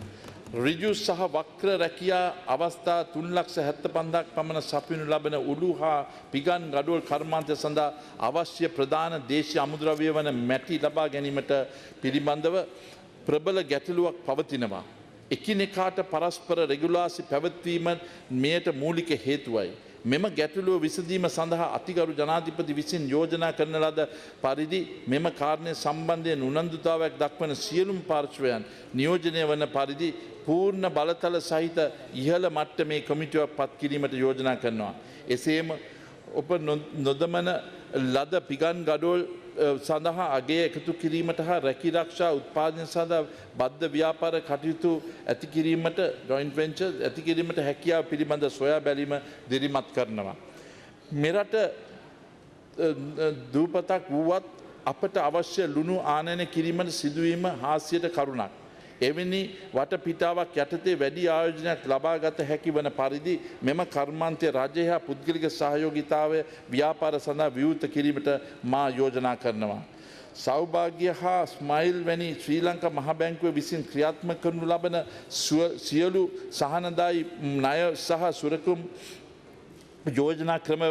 ඍජු සහ වක්‍ර රැකියා අවස්ථා 3,75,000ක් පමණ සපයනු ලබන උඩු හා පිගන් ගඩොල් කර්මාන්තය සඳහා අවශ්‍ය ප්‍රධාන දේශීය අමුද්‍රව්‍ය වන මැටි ලබා ගැනීමට පිළිබඳව ප්‍රබල ගැටලුවක් පවතිනවා. එකිනෙකාට පරස්පර රෙගුලාසි පැවැත්වීම මෙයට මූලික හේතුවයි. මෙම ගැටලුව විසඳීම සඳහා අතිගරු ජනාධිපති විසින් යෝජනා කරන ලද පරිදි මෙම කාරණය සම්බන්ධයෙන් උනන්දුතාවයක් දක්වන සියලුම පාර්ශ්වයන් නියෝජනය වන පරිදි පූර්ණ බලතල සහිත ඉහළ මට්ටමේ කොමිටුවක් පත් කිරීමට යෝජනා කරනවා. එසේම ඔබ නොදමන ලද පිගන් ගඩොල් සඳහා අගේ එකතු කිරීමට හා රැකී රක්ෂා උත්පාදනය සඳහා බද්ධ ව්‍යාපාර කටයුතු ඇති කිරීමට ජොයින්ට් වෙන්චර් ඇති කිරීමට හැකියාව පිළිබඳ සොයා බැලීම දිරිමත් කරනවා. මෙරට දූපතක් වුවත් අපට අවශ්‍ය ලුණු ආනයන කිරීමට සිදුවීම හාස්‍යයට කරුණක්. එවැනි වටපිටාවක් යටතේ වැඩි ආයෝජනයක් ලබාගත හැකි වන පරිදි මෙම කර්මාන්තය රජය හා පුද්ගලික සහයෝගීතාවය ව්‍යාපාර සඳහා විවෘත කිරීමට මා යෝජනා කරනවා. සෞභාග්‍ය හා ස්මයිල් වැනි ශ්‍රී ලංකා මහ බැංකුව විසින් ක්‍රියාත්මක කරනු ලබන සියලු සහනදායි ණය සහ සුරකුම් යෝජනා ක්‍රම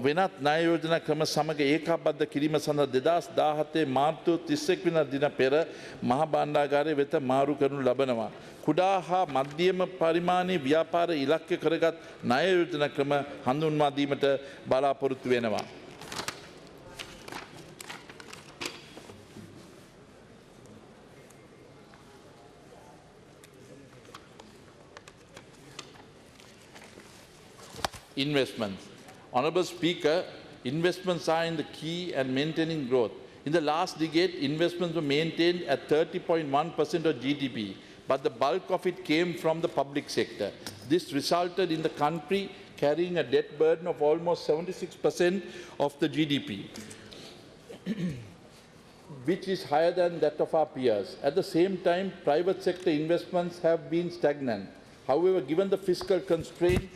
වෙනත් ණය යෝජනා ක්‍රම සමග ඒකාබද්ධ කිරීම සඳහා 2017 මාර්තු 31 වෙනිදා දින පෙර මහ භාණ්ඩාගාරය වෙත මාරු කරනු ලබනවා. කුඩා හා මධ්‍යම පරිමාණයේ ව්‍යාපාර ඉලක්ක කරගත් ණය යෝජනා ක්‍රම හඳුන්වා දීමට බලාපොරොත්තු වෙනවා. Investments. Honourable Speaker, investments are in the key and maintaining growth. In the last decade, investments were maintained at 30.1% of GDP, but the bulk of it came from the public sector. This resulted in the country carrying a debt burden of almost 76% of the GDP, which is higher than that of our peers. At the same time, private sector investments have been stagnant. However, given the fiscal constraints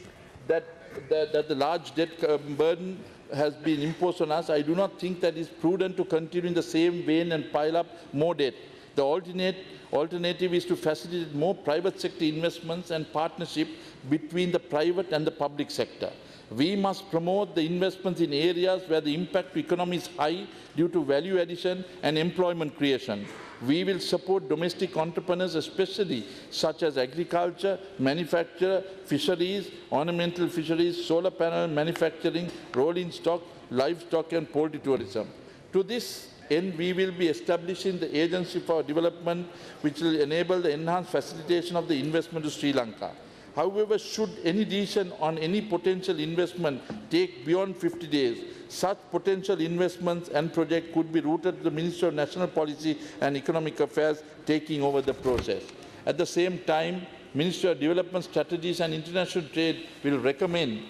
that the large debt burden has been imposed on us, I do not think that it is prudent to continue in the same vein and pile up more debt. The alternative is to facilitate more private sector investments and partnership between the private and the public sector. We must promote the investments in areas where the impact to economy is high due to value addition and employment creation. We will support domestic entrepreneurs, especially such as agriculture, manufacture, fisheries, ornamental fisheries, solar panel manufacturing, rolling stock, livestock and poultry tourism. To this end, we will be establishing the Agency for Development, which will enable the enhanced facilitation of the investment to Sri Lanka. However, should any decision on any potential investment take beyond 50 days, such potential investments and projects could be routed to the Ministry of National Policy and Economic Affairs, taking over the process. At the same time, Ministry of Development Strategies and International Trade will recommend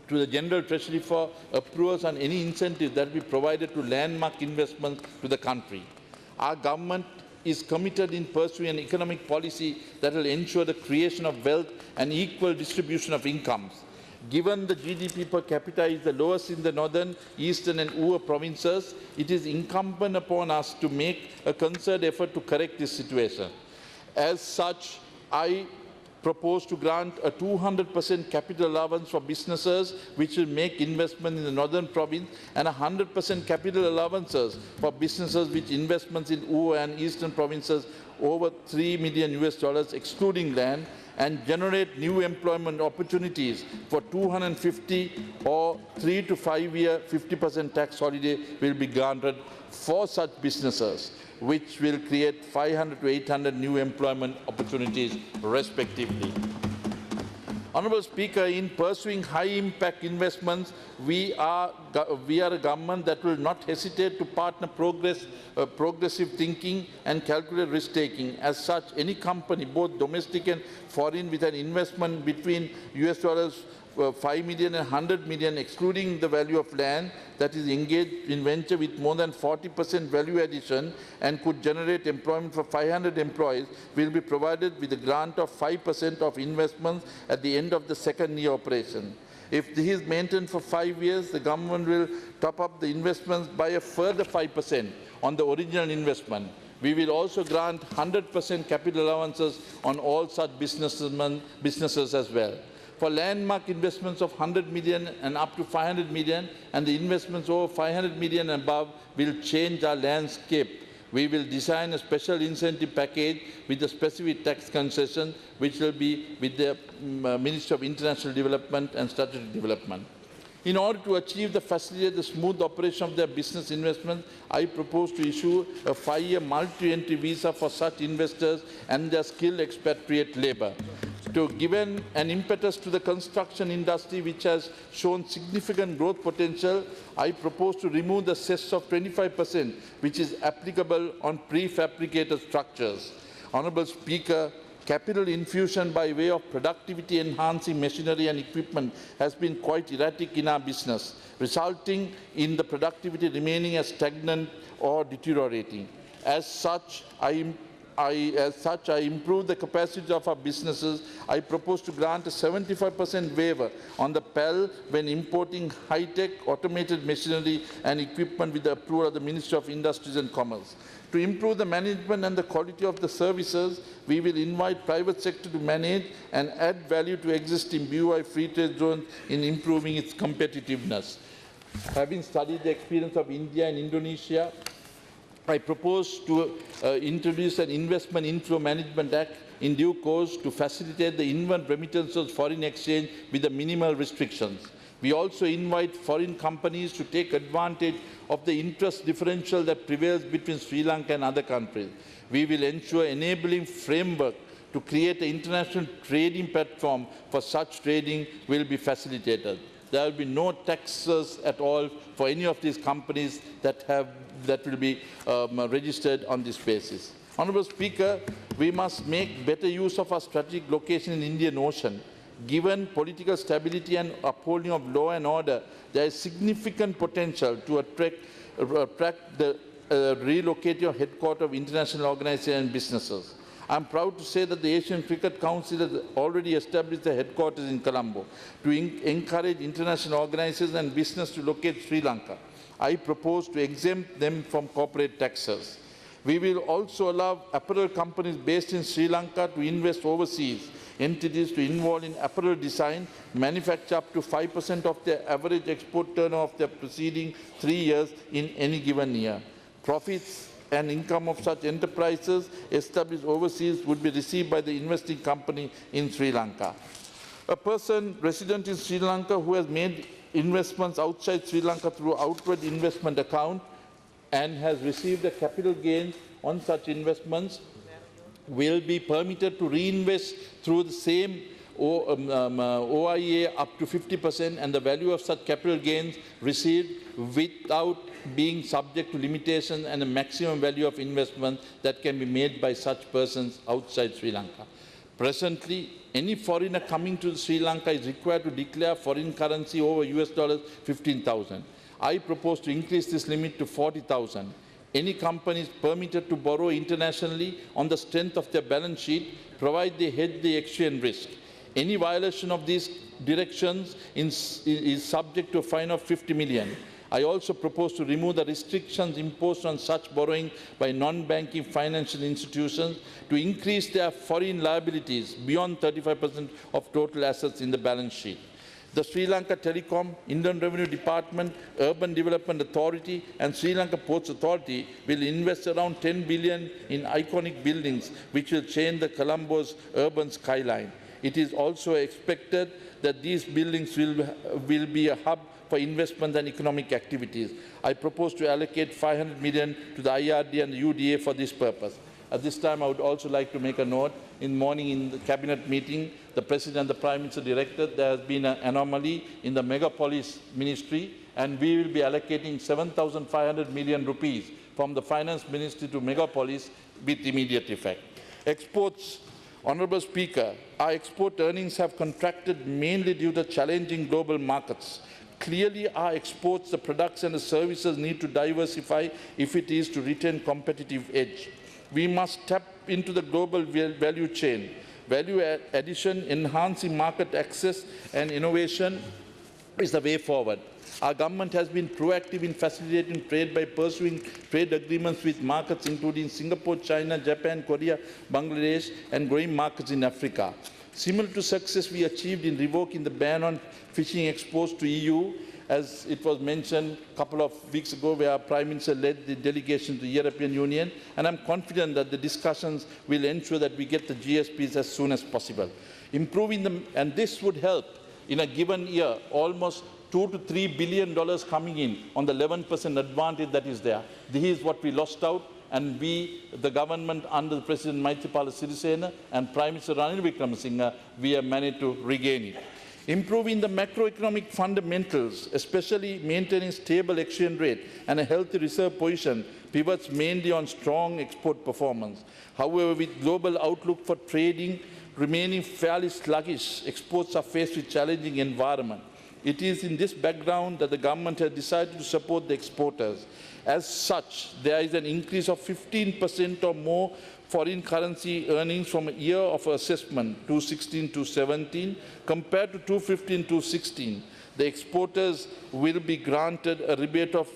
to the General Treasury for approvals on any incentives that will be provided to landmark investments to the country. Our government is committed in pursuing an economic policy that will ensure the creation of wealth and equal distribution of incomes. Given the GDP per capita is the lowest in the northern, eastern and Ua provinces, it is incumbent upon us to make a concerted effort to correct this situation. As such, I propose to grant a 200% capital allowance for businesses which will make investment in the northern province, and 100% capital allowances for businesses which investments in Ua and eastern provinces over $3 million excluding land, and generate new employment opportunities for 250 or 3 to 5 year 50% tax holiday will be granted for such businesses, which will create 500 to 800 new employment opportunities respectively. Honourable Speaker, in pursuing high-impact investments, we are a government that will not hesitate to partner progressive thinking and calculated risk-taking. As such, any company, both domestic and foreign, with an investment between US$ 5 million and 100 million, excluding the value of land, that is engaged in venture with more than 40% value addition and could generate employment for 500 employees, will be provided with a grant of 5% of investments at the end of the second year operation. If this is maintained for 5 years, the government will top up the investments by a further 5% on the original investment. We will also grant 100% capital allowances on all such businesses as well. For landmark investments of 100 million and up to 500 million, and the investments over 500 million and above will change our landscape. We will design a special incentive package with a specific tax concession, which will be with the Ministry of International Development and Strategic Development. In order to achieve the facilitate the smooth operation of their business investments, I propose to issue a 5-year multi-entry visa for such investors and their skilled expatriate labour. To give an impetus to the construction industry, which has shown significant growth potential, I propose to remove the cess of 25%, which is applicable on prefabricated structures. Honourable Speaker, capital infusion by way of productivity-enhancing machinery and equipment has been quite erratic in our business, resulting in the productivity remaining as stagnant or deteriorating. As such, I improve the capacity of our businesses. I propose to grant a 75% waiver on the PAL when importing high-tech automated machinery and equipment with the approval of the Ministry of Industries and Commerce. To improve the management and the quality of the services, we will invite private sector to manage and add value to existing BOI free trade zones in improving its competitiveness. Having studied the experience of India and Indonesia, I propose to introduce an Investment Inflow Management Act in due course to facilitate the inward remittances of foreign exchange with the minimal restrictions. We also invite foreign companies to take advantage of the interest differential that prevails between Sri Lanka and other countries. We will ensure enabling framework to create an international trading platform for such trading will be facilitated. There will be no taxes at all for any of these companies that will be registered on this basis. Honourable Speaker, we must make better use of our strategic location in the Indian Ocean. Given political stability and upholding of law and order, there is significant potential to attract the relocating of headquarters of international organizations and businesses. I am proud to say that the Asian Cricket Council has already established the headquarters in Colombo to encourage international organizations and business to locate Sri Lanka. I propose to exempt them from corporate taxes. We will also allow apparel companies based in Sri Lanka to invest overseas entities to involve in apparel design, manufacture up to 5% of their average export turnover of their preceding 3 years in any given year. Profits and income of such enterprises established overseas would be received by the investing company in Sri Lanka. A person resident in Sri Lanka who has made investments outside Sri Lanka through outward investment account and has received a capital gain on such investments will be permitted to reinvest through the same OIA up to 50% and the value of such capital gains received without being subject to limitations and a maximum value of investment that can be made by such persons outside Sri Lanka. Presently, any foreigner coming to Sri Lanka is required to declare foreign currency over $15,000. I propose to increase this limit to 40,000. Any company is permitted to borrow internationally on the strength of their balance sheet, provided they hedge the exchange risk. Any violation of these directions is subject to a fine of 50 million. I also propose to remove the restrictions imposed on such borrowing by non-banking financial institutions to increase their foreign liabilities beyond 35% of total assets in the balance sheet. The Sri Lanka Telecom, Indian Revenue Department, Urban Development Authority and Sri Lanka Ports Authority will invest around 10 billion in iconic buildings which will change the Colombo's urban skyline. It is also expected that these buildings will be a hub for investment and economic activities. I propose to allocate 500 million to the IRD and the UDA for this purpose. At this time, I would also like to make a note. In the morning in the Cabinet meeting, the President and the Prime Minister directed there has been an anomaly in the Megapolis Ministry, and we will be allocating 7,500 million rupees from the Finance Ministry to Megapolis with immediate effect. Exports. Honourable Speaker, our export earnings have contracted mainly due to challenging global markets. Clearly, our exports, the products and the services need to diversify if it is to retain competitive edge. We must tap into the global value chain. Value addition, enhancing market access and innovation is the way forward. Our government has been proactive in facilitating trade by pursuing trade agreements with markets including Singapore, China, Japan, Korea, Bangladesh and growing markets in Africa. Similar to success we achieved in revoking the ban on fishing exports to EU, as it was mentioned a couple of weeks ago, where our Prime Minister led the delegation to the European Union, and I'm confident that the discussions will ensure that we get the GSPs as soon as possible. Improving them, and this would help in a given year, almost $2 to $3 billion coming in on the 11% advantage that is there. This is what we lost out, and we, the government under President Maithripala Sirisena and Prime Minister Ranil Wickremesinghe, we have managed to regain it. Improving the macroeconomic fundamentals, especially maintaining stable exchange rate and a healthy reserve position, pivots mainly on strong export performance. However, with global outlook for trading remaining fairly sluggish, exports are faced with challenging environment. It is in this background that the government has decided to support the exporters. As such, there is an increase of 15% or more foreign currency earnings from a year of assessment, 2016 to 17, compared to 2015 to 16. The exporters will be granted a rebate of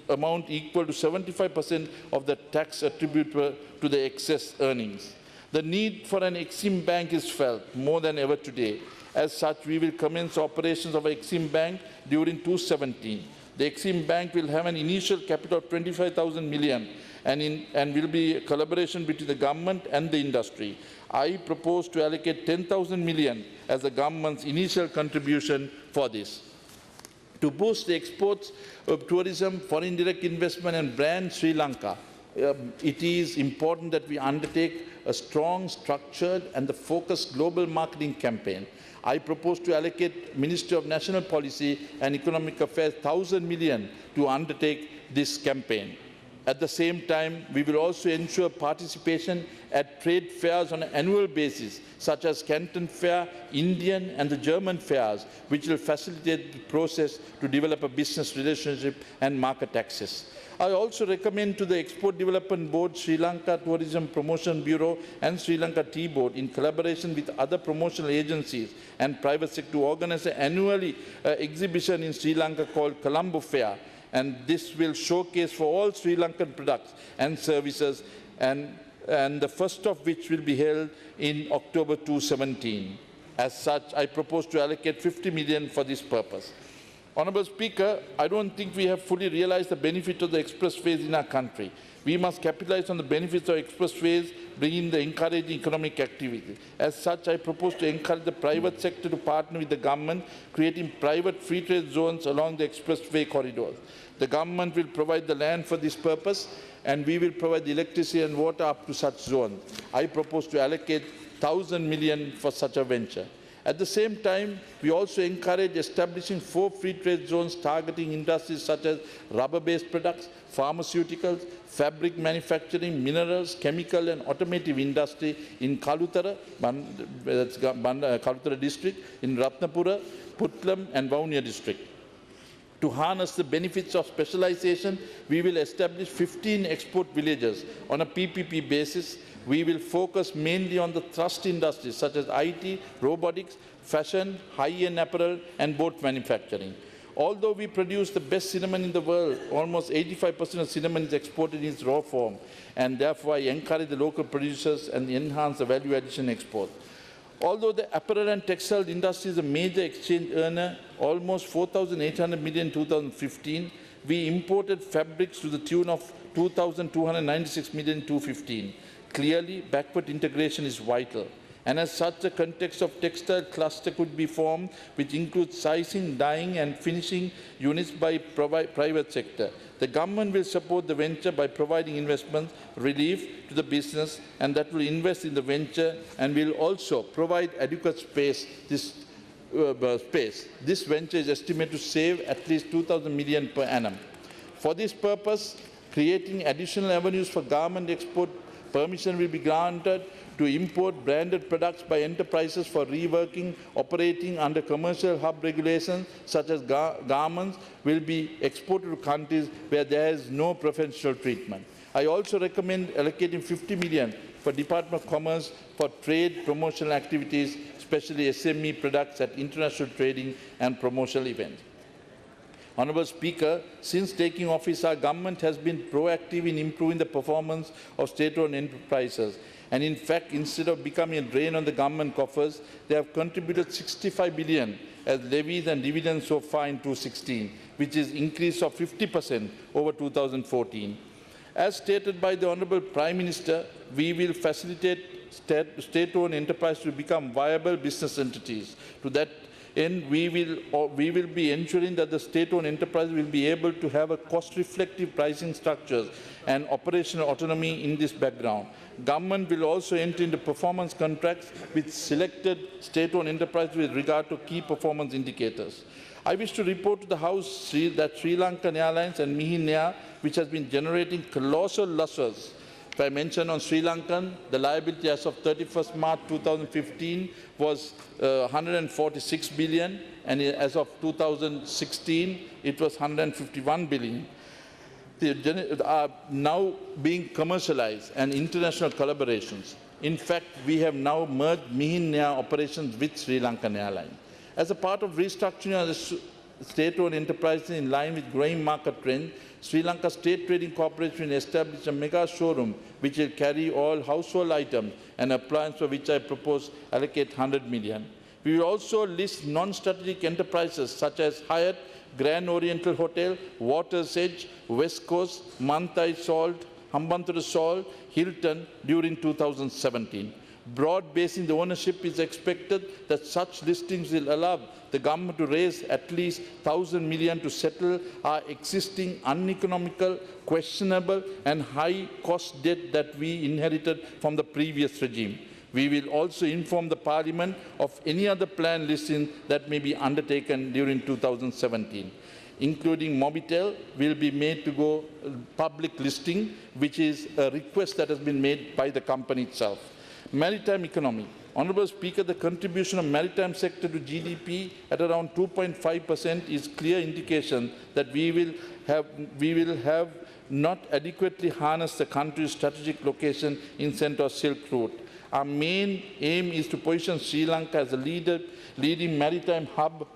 amount equal to 75% of the tax attributable to the excess earnings. The need for an Exim Bank is felt more than ever today. As such, we will commence operations of Exim Bank during 2017. The Exim Bank will have an initial capital of 25,000 million and will be a collaboration between the government and the industry. I propose to allocate 10,000 million as the government's initial contribution for this. To boost the exports of tourism, foreign direct investment and brand Sri Lanka, it is important that we undertake a strong, structured and focused global marketing campaign. I propose to allocate Ministry of National Policy and Economic Affairs 1,000 million to undertake this campaign. At the same time, we will also ensure participation at trade fairs on an annual basis, such as Canton Fair, Indian and the German fairs, which will facilitate the process to develop a business relationship and market access. I also recommend to the Export Development Board, Sri Lanka Tourism Promotion Bureau and Sri Lanka Tea Board, in collaboration with other promotional agencies and private sector, to organize an annually exhibition in Sri Lanka called Colombo Fair. And this will showcase for all Sri Lankan products and services, and the first of which will be held in October 2017. As such, I propose to allocate 50 million for this purpose. Honourable Speaker, I don't think we have fully realized the benefit of the expressways in our country. We must capitalize on the benefits of expressways, bringing the encouraging economic activity. As such, I propose to encourage the private sector to partner with the government, creating private free trade zones along the expressway corridors. The government will provide the land for this purpose, and we will provide the electricity and water up to such zones. I propose to allocate 1,000 million for such a venture. At the same time, we also encourage establishing 4 free trade zones targeting industries such as rubber-based products, pharmaceuticals, fabric manufacturing, minerals, chemical and automotive industry in Kalutara, Kalutara district, in Ratnapura, Putlam and Vaunia district. To harness the benefits of specialization, we will establish 15 export villages on a PPP basis. We will focus mainly on the thrust industries such as IT, robotics, fashion, high-end apparel and boat manufacturing. Although we produce the best cinnamon in the world, almost 85% of cinnamon is exported in its raw form, and therefore I encourage the local producers and enhance the value addition export. Although the apparel and textile industry is a major exchange earner, almost 4,800 million in 2015, we imported fabrics to the tune of 2,296 million in 2015. Clearly, backward integration is vital, and as such, a context of textile cluster could be formed, which includes sizing, dyeing and finishing units by private sector. The government will support the venture by providing investment relief to the business, and that will invest in the venture and will also provide adequate space. This venture is estimated to save at least 2,000 million per annum. For this purpose, creating additional avenues for garment export permission will be granted to import branded products by enterprises for reworking operating under commercial hub regulations, such as garments will be exported to countries where there is no preferential treatment. I also recommend allocating 50 million for Department of Commerce for trade promotional activities, especially SME products at international trading and promotional events. Honourable Speaker, since taking office, our government has been proactive in improving the performance of state-owned enterprises. And in fact, instead of becoming a drain on the government coffers, they have contributed 65 billion as levies and dividends so far in 2016, which is an increase of 50% over 2014. As stated by the Honourable Prime Minister, we will facilitate state-owned enterprises to become viable business entities. To that end, we will be ensuring that the state-owned enterprise will be able to have a cost-reflective pricing structures and operational autonomy in this background. Government will also enter into performance contracts with selected state-owned enterprises with regard to key performance indicators. I wish to report to the House that Sri Lankan Airlines and Mihin Air, which has been generating colossal losses. If I mention on Sri Lankan, the liability as of 31st March 2015 was 146 billion, and as of 2016, it was 151 billion. They are now being commercialized and international collaborations. In fact, we have now merged Mihin Air operations with Sri Lankan Airlines. As a part of restructuring of the state-owned enterprises in line with growing market trends, Sri Lanka State Trading Corporation established a mega showroom which will carry all household items and appliances, for which I propose allocate 100 million. We will also list non-strategic enterprises such as Hyatt, Grand Oriental Hotel, Water's Edge, West Coast, Manthai Salt, Hambantota Salt, Hilton during 2017. Broad-basing the ownership is expected that such listings will allow the government to raise at least 1,000 million to settle our existing uneconomical, questionable and high-cost debt that we inherited from the previous regime. We will also inform the Parliament of any other planned listing that may be undertaken during 2017. including Mobitel, will be made to go public listing, which is a request that has been made by the company itself. Maritime economy. Honourable Speaker, the contribution of maritime sector to GDP at around 2.5% is clear indication that we will have not adequately harnessed the country's strategic location in Central Silk Route. Our main aim is to position Sri Lanka as a leading maritime hub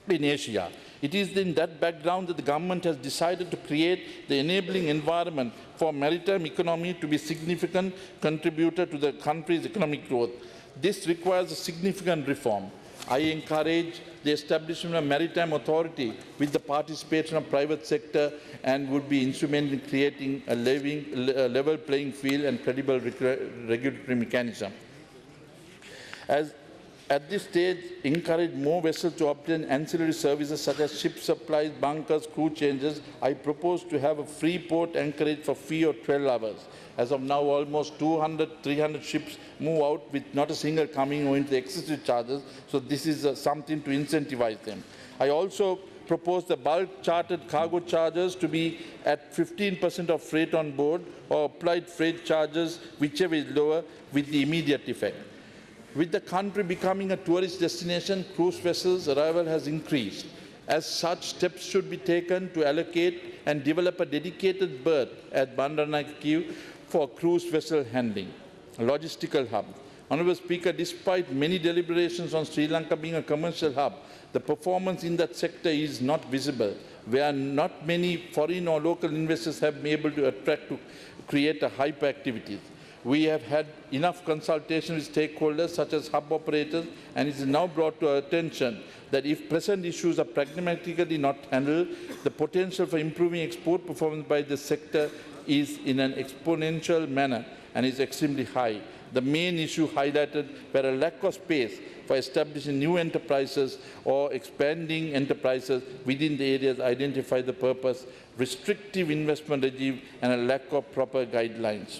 in Asia. It is in that background that the government has decided to create the enabling environment for maritime economy to be a significant contributor to the country's economic growth. This requires a significant reform. I encourage the establishment of a maritime authority with the participation of private sector and would be instrumental in creating a level playing field and credible regulatory mechanism. At this stage, encourage more vessels to obtain ancillary services such as ship supplies, bunkers, crew changes. I propose to have a free port anchorage for fee of 12 hours. As of now, almost 200, 300 ships move out with not a single coming owing to the excessive charges. So this is something to incentivize them. I also propose the bulk chartered cargo charges to be at 15% of freight on board or applied freight charges, whichever is lower, with the immediate effect. With the country becoming a tourist destination, cruise vessels arrival has increased. As such, steps should be taken to allocate and develop a dedicated berth at Bandaranaike for cruise vessel handling, a logistical hub. Honourable Speaker, despite many deliberations on Sri Lanka being a commercial hub, the performance in that sector is not visible, where not many foreign or local investors have been able to attract to create a hyperactivity. We have had enough consultation with stakeholders such as hub operators, and it is now brought to our attention that if present issues are pragmatically not handled, the potential for improving export performance by the sector is in an exponential manner and is extremely high. The main issue highlighted were a lack of space for establishing new enterprises or expanding enterprises within the areas identified the purpose, restrictive investment regime, and a lack of proper guidelines.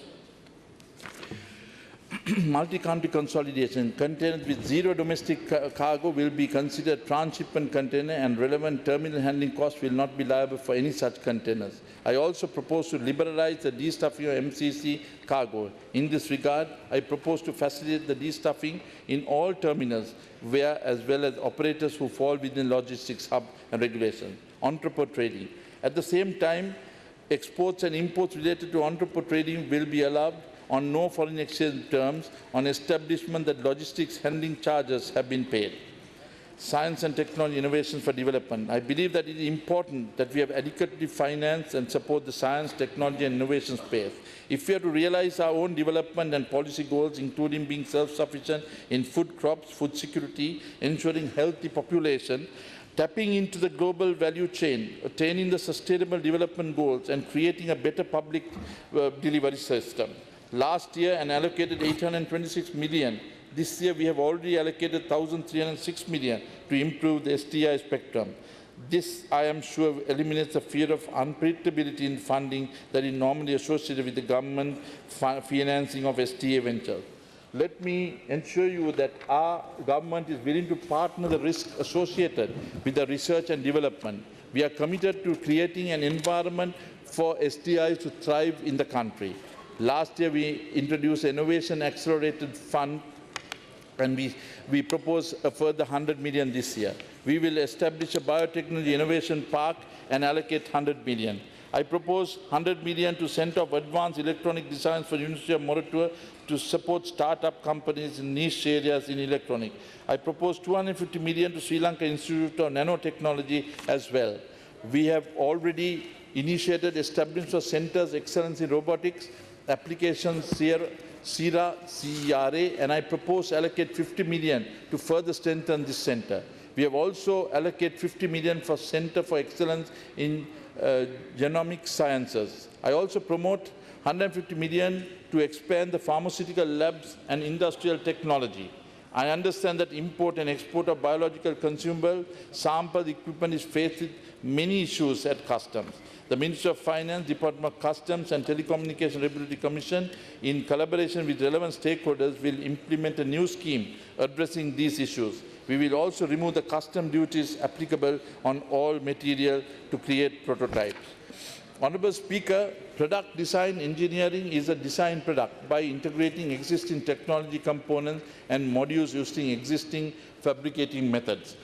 Multi-country consolidation. Containers with zero domestic cargo will be considered transshipment container, and relevant terminal handling costs will not be liable for any such containers. I also propose to liberalize the destuffing of MCC cargo. In this regard, I propose to facilitate the destuffing in all terminals, where as well as operators who fall within logistics hub and regulation. Entrepot trading. At the same time, exports and imports related to entrepot trading will be allowed on no foreign exchange terms on establishment that logistics handling charges have been paid. Science and technology innovations for development. I believe that it is important that we have adequately financed and support the science, technology and innovation space. If we are to realize our own development and policy goals, including being self-sufficient in food crops, food security, ensuring healthy population, tapping into the global value chain, attaining the sustainable development goals and creating a better public delivery system. Last year, and allocated 826 million. This year, we have already allocated 1,306 million to improve the STI spectrum. This, I am sure, eliminates the fear of unpredictability in funding that is normally associated with the government financing of STA ventures. Let me ensure you that our government is willing to partner the risk associated with the research and development. We are committed to creating an environment for STIs to thrive in the country. Last year, we introduced an Innovation Accelerated Fund, and we propose a further 100 million this year. We will establish a biotechnology innovation park and allocate 100 million. I propose 100 million to Centre of Advanced Electronic Designs for University of Moratuwa to support start-up companies in niche areas in electronics. I propose 250 million to Sri Lanka Institute of Nanotechnology as well. We have already initiated establishment of centres of excellence in robotics, applications, CERA, and I propose to allocate 50 million to further strengthen this centre. We have also allocated 50 million for Centre for Excellence in Genomic Sciences. I also promote 150 million to expand the pharmaceutical labs and industrial technology. I understand that import and export of biological consumable sample equipment is faced with many issues at customs. The Ministry of Finance, Department of Customs and Telecommunication Regulatory Commission, in collaboration with relevant stakeholders, will implement a new scheme addressing these issues. We will also remove the custom duties applicable on all material to create prototypes. Honourable Speaker, product design engineering is a design product by integrating existing technology components and modules using existing fabricating methods.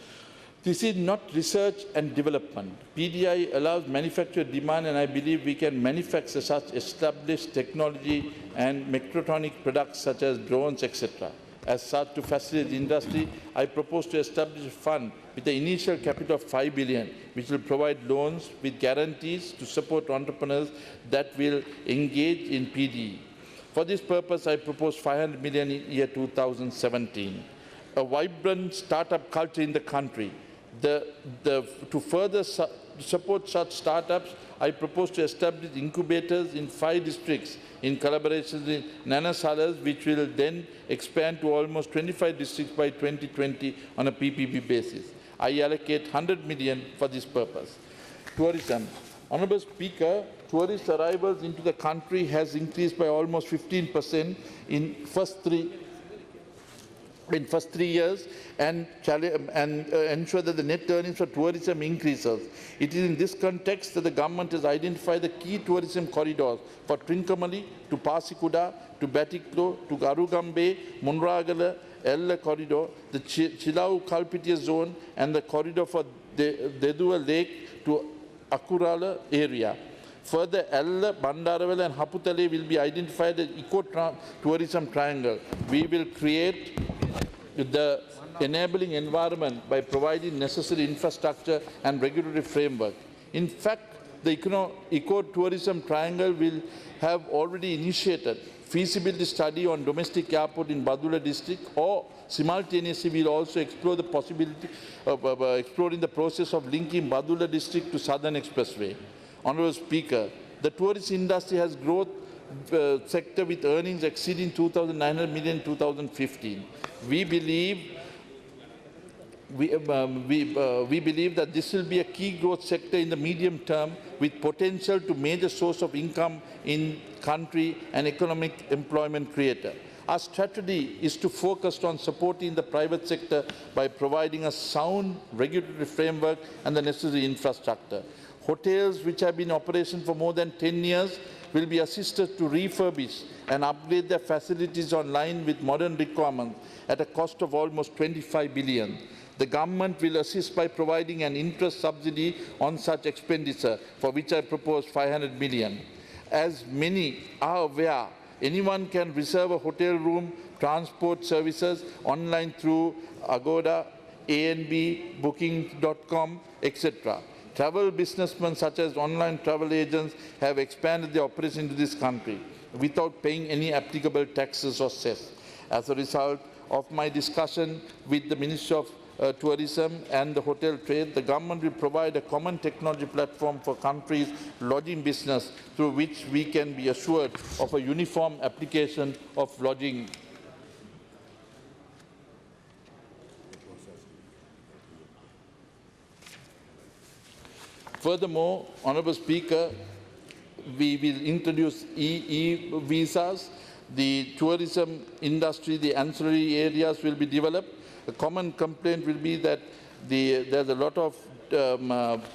This is not research and development. PDI allows manufacturer demand, and I believe we can manufacture such established technology and mechatronic products such as drones, etc. As such, to facilitate the industry, I propose to establish a fund with the initial capital of 5 billion, which will provide loans with guarantees to support entrepreneurs that will engage in PDE. For this purpose, I propose 500 million in year 2017. A vibrant startup culture in the country. To further support such startups, I propose to establish incubators in 5 districts in collaboration with Nanasalas, which will then expand to almost 25 districts by 2020 on a PPP basis. I allocate 100 million for this purpose. Tourism. Honourable Speaker, tourist arrivals into the country has increased by almost 15% in first three years and ensure that the net earnings for tourism increases. It is in this context that the government has identified the key tourism corridors for Trincomalee to Pasikuda to Batiklo to Garugambe, Munragala, Ella corridor, the Chilau Kalpitia zone and the corridor for Dedua Lake to Akurala area. Further, Ella, Bandaravel and Haputale will be identified as eco-tourism triangle. We will create the enabling environment by providing necessary infrastructure and regulatory framework. In fact, the eco-tourism triangle will have already initiated feasibility study on domestic airport in Badula district, or simultaneously we will also explore the possibility of exploring the process of linking Badula district to Southern Expressway. Honourable Speaker, the tourist industry has growth sector with earnings exceeding 2,900 million in 2015. We believe that this will be a key growth sector in the medium term with potential to major source of income in country and economic employment creator. Our strategy is to focus on supporting the private sector by providing a sound regulatory framework and the necessary infrastructure. Hotels which have been in operation for more than 10 years will be assisted to refurbish and upgrade their facilities on line with modern requirements at a cost of almost 25 billion. The government will assist by providing an interest subsidy on such expenditure, for which I propose 500 million. As many are aware, anyone can reserve a hotel room, transport services online through Agoda, A&B, Booking.com, etc. Travel businessmen such as online travel agents have expanded their operation into this country without paying any applicable taxes or cess. As a result of my discussion with the Ministry of Tourism and the hotel trade, the government will provide a common technology platform for countries' lodging business through which we can be assured of a uniform application of lodging. Furthermore, Honourable Speaker, we will introduce e-visas. The tourism industry, the ancillary areas will be developed. A common complaint will be that there's a lot of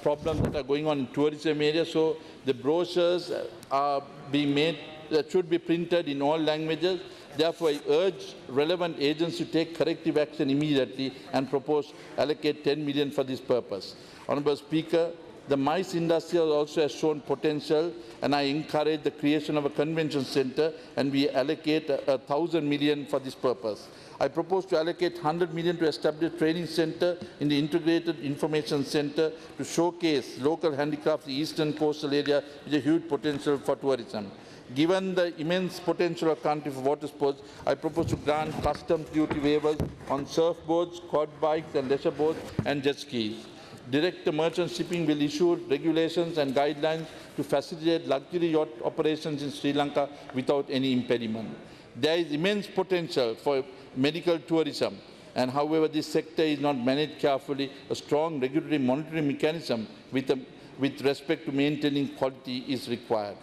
problems that are going on in tourism areas, so the brochures are being made that should be printed in all languages. Therefore, I urge relevant agents to take corrective action immediately and propose allocate 10 million for this purpose. Honourable Speaker, the MICE industry also has shown potential, and I encourage the creation of a convention centre, and we allocate 1,000 million for this purpose. I propose to allocate 100 million to establish a training centre in the Integrated Information Centre to showcase local handicrafts in the eastern coastal area with a huge potential for tourism. Given the immense potential of country for water sports, I propose to grant customs duty waivers on surfboards, quad bikes and leisure boats and jet skis. Direct merchant shipping will issue regulations and guidelines to facilitate luxury yacht operations in Sri Lanka without any impediment. There is immense potential for medical tourism, and however this sector is not managed carefully, a strong regulatory monitoring mechanism with respect to maintaining quality is required.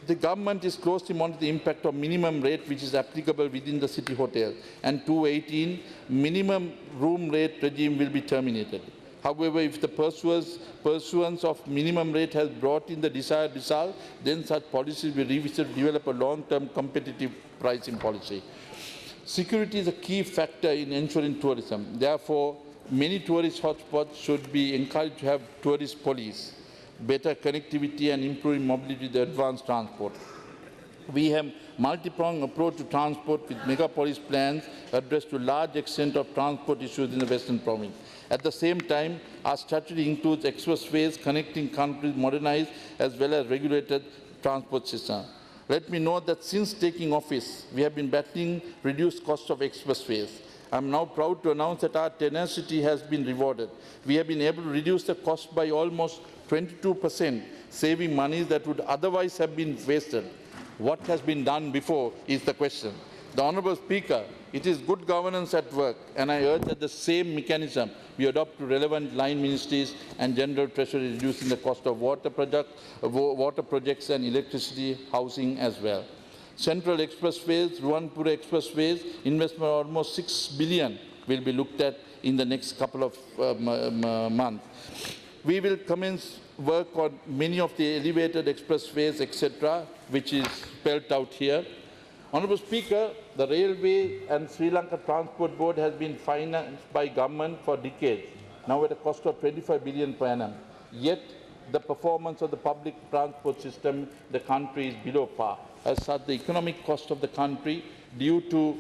The government is closely monitoring the impact of minimum rate which is applicable within the city hotel, and 218 minimum room rate regime will be terminated. However, if the pursuance of minimum rate has brought in the desired result, then such policies will revisit to develop a long-term competitive pricing policy. Security is a key factor in ensuring tourism. Therefore, many tourist hotspots should be encouraged to have tourist police, better connectivity and improving mobility with advanced transport. We have multi-pronged approach to transport with megapolis plans addressed to large extent of transport issues in the Western Province. At the same time, our strategy includes expressways connecting countries, modernized as well as regulated transport system. Let me note that since taking office, we have been battling reduced cost of expressways. I am now proud to announce that our tenacity has been rewarded. We have been able to reduce the cost by almost 22%, saving money that would otherwise have been wasted. What has been done before is the question. The Honourable Speaker, it is good governance at work, and I urge that the same mechanism be adopted to relevant line ministries and general treasury, reducing the cost of water projects and electricity, housing as well. Central expressways, Ruanpura expressways, investment of almost 6 billion will be looked at in the next couple of months. We will commence work on many of the elevated expressways, etc., which is spelled out here. Honourable Speaker, the Railway and Sri Lanka Transport Board has been financed by government for decades, now at a cost of 25 billion per annum. Yet, the performance of the public transport system in the country is below par. As such, the economic cost of the country due to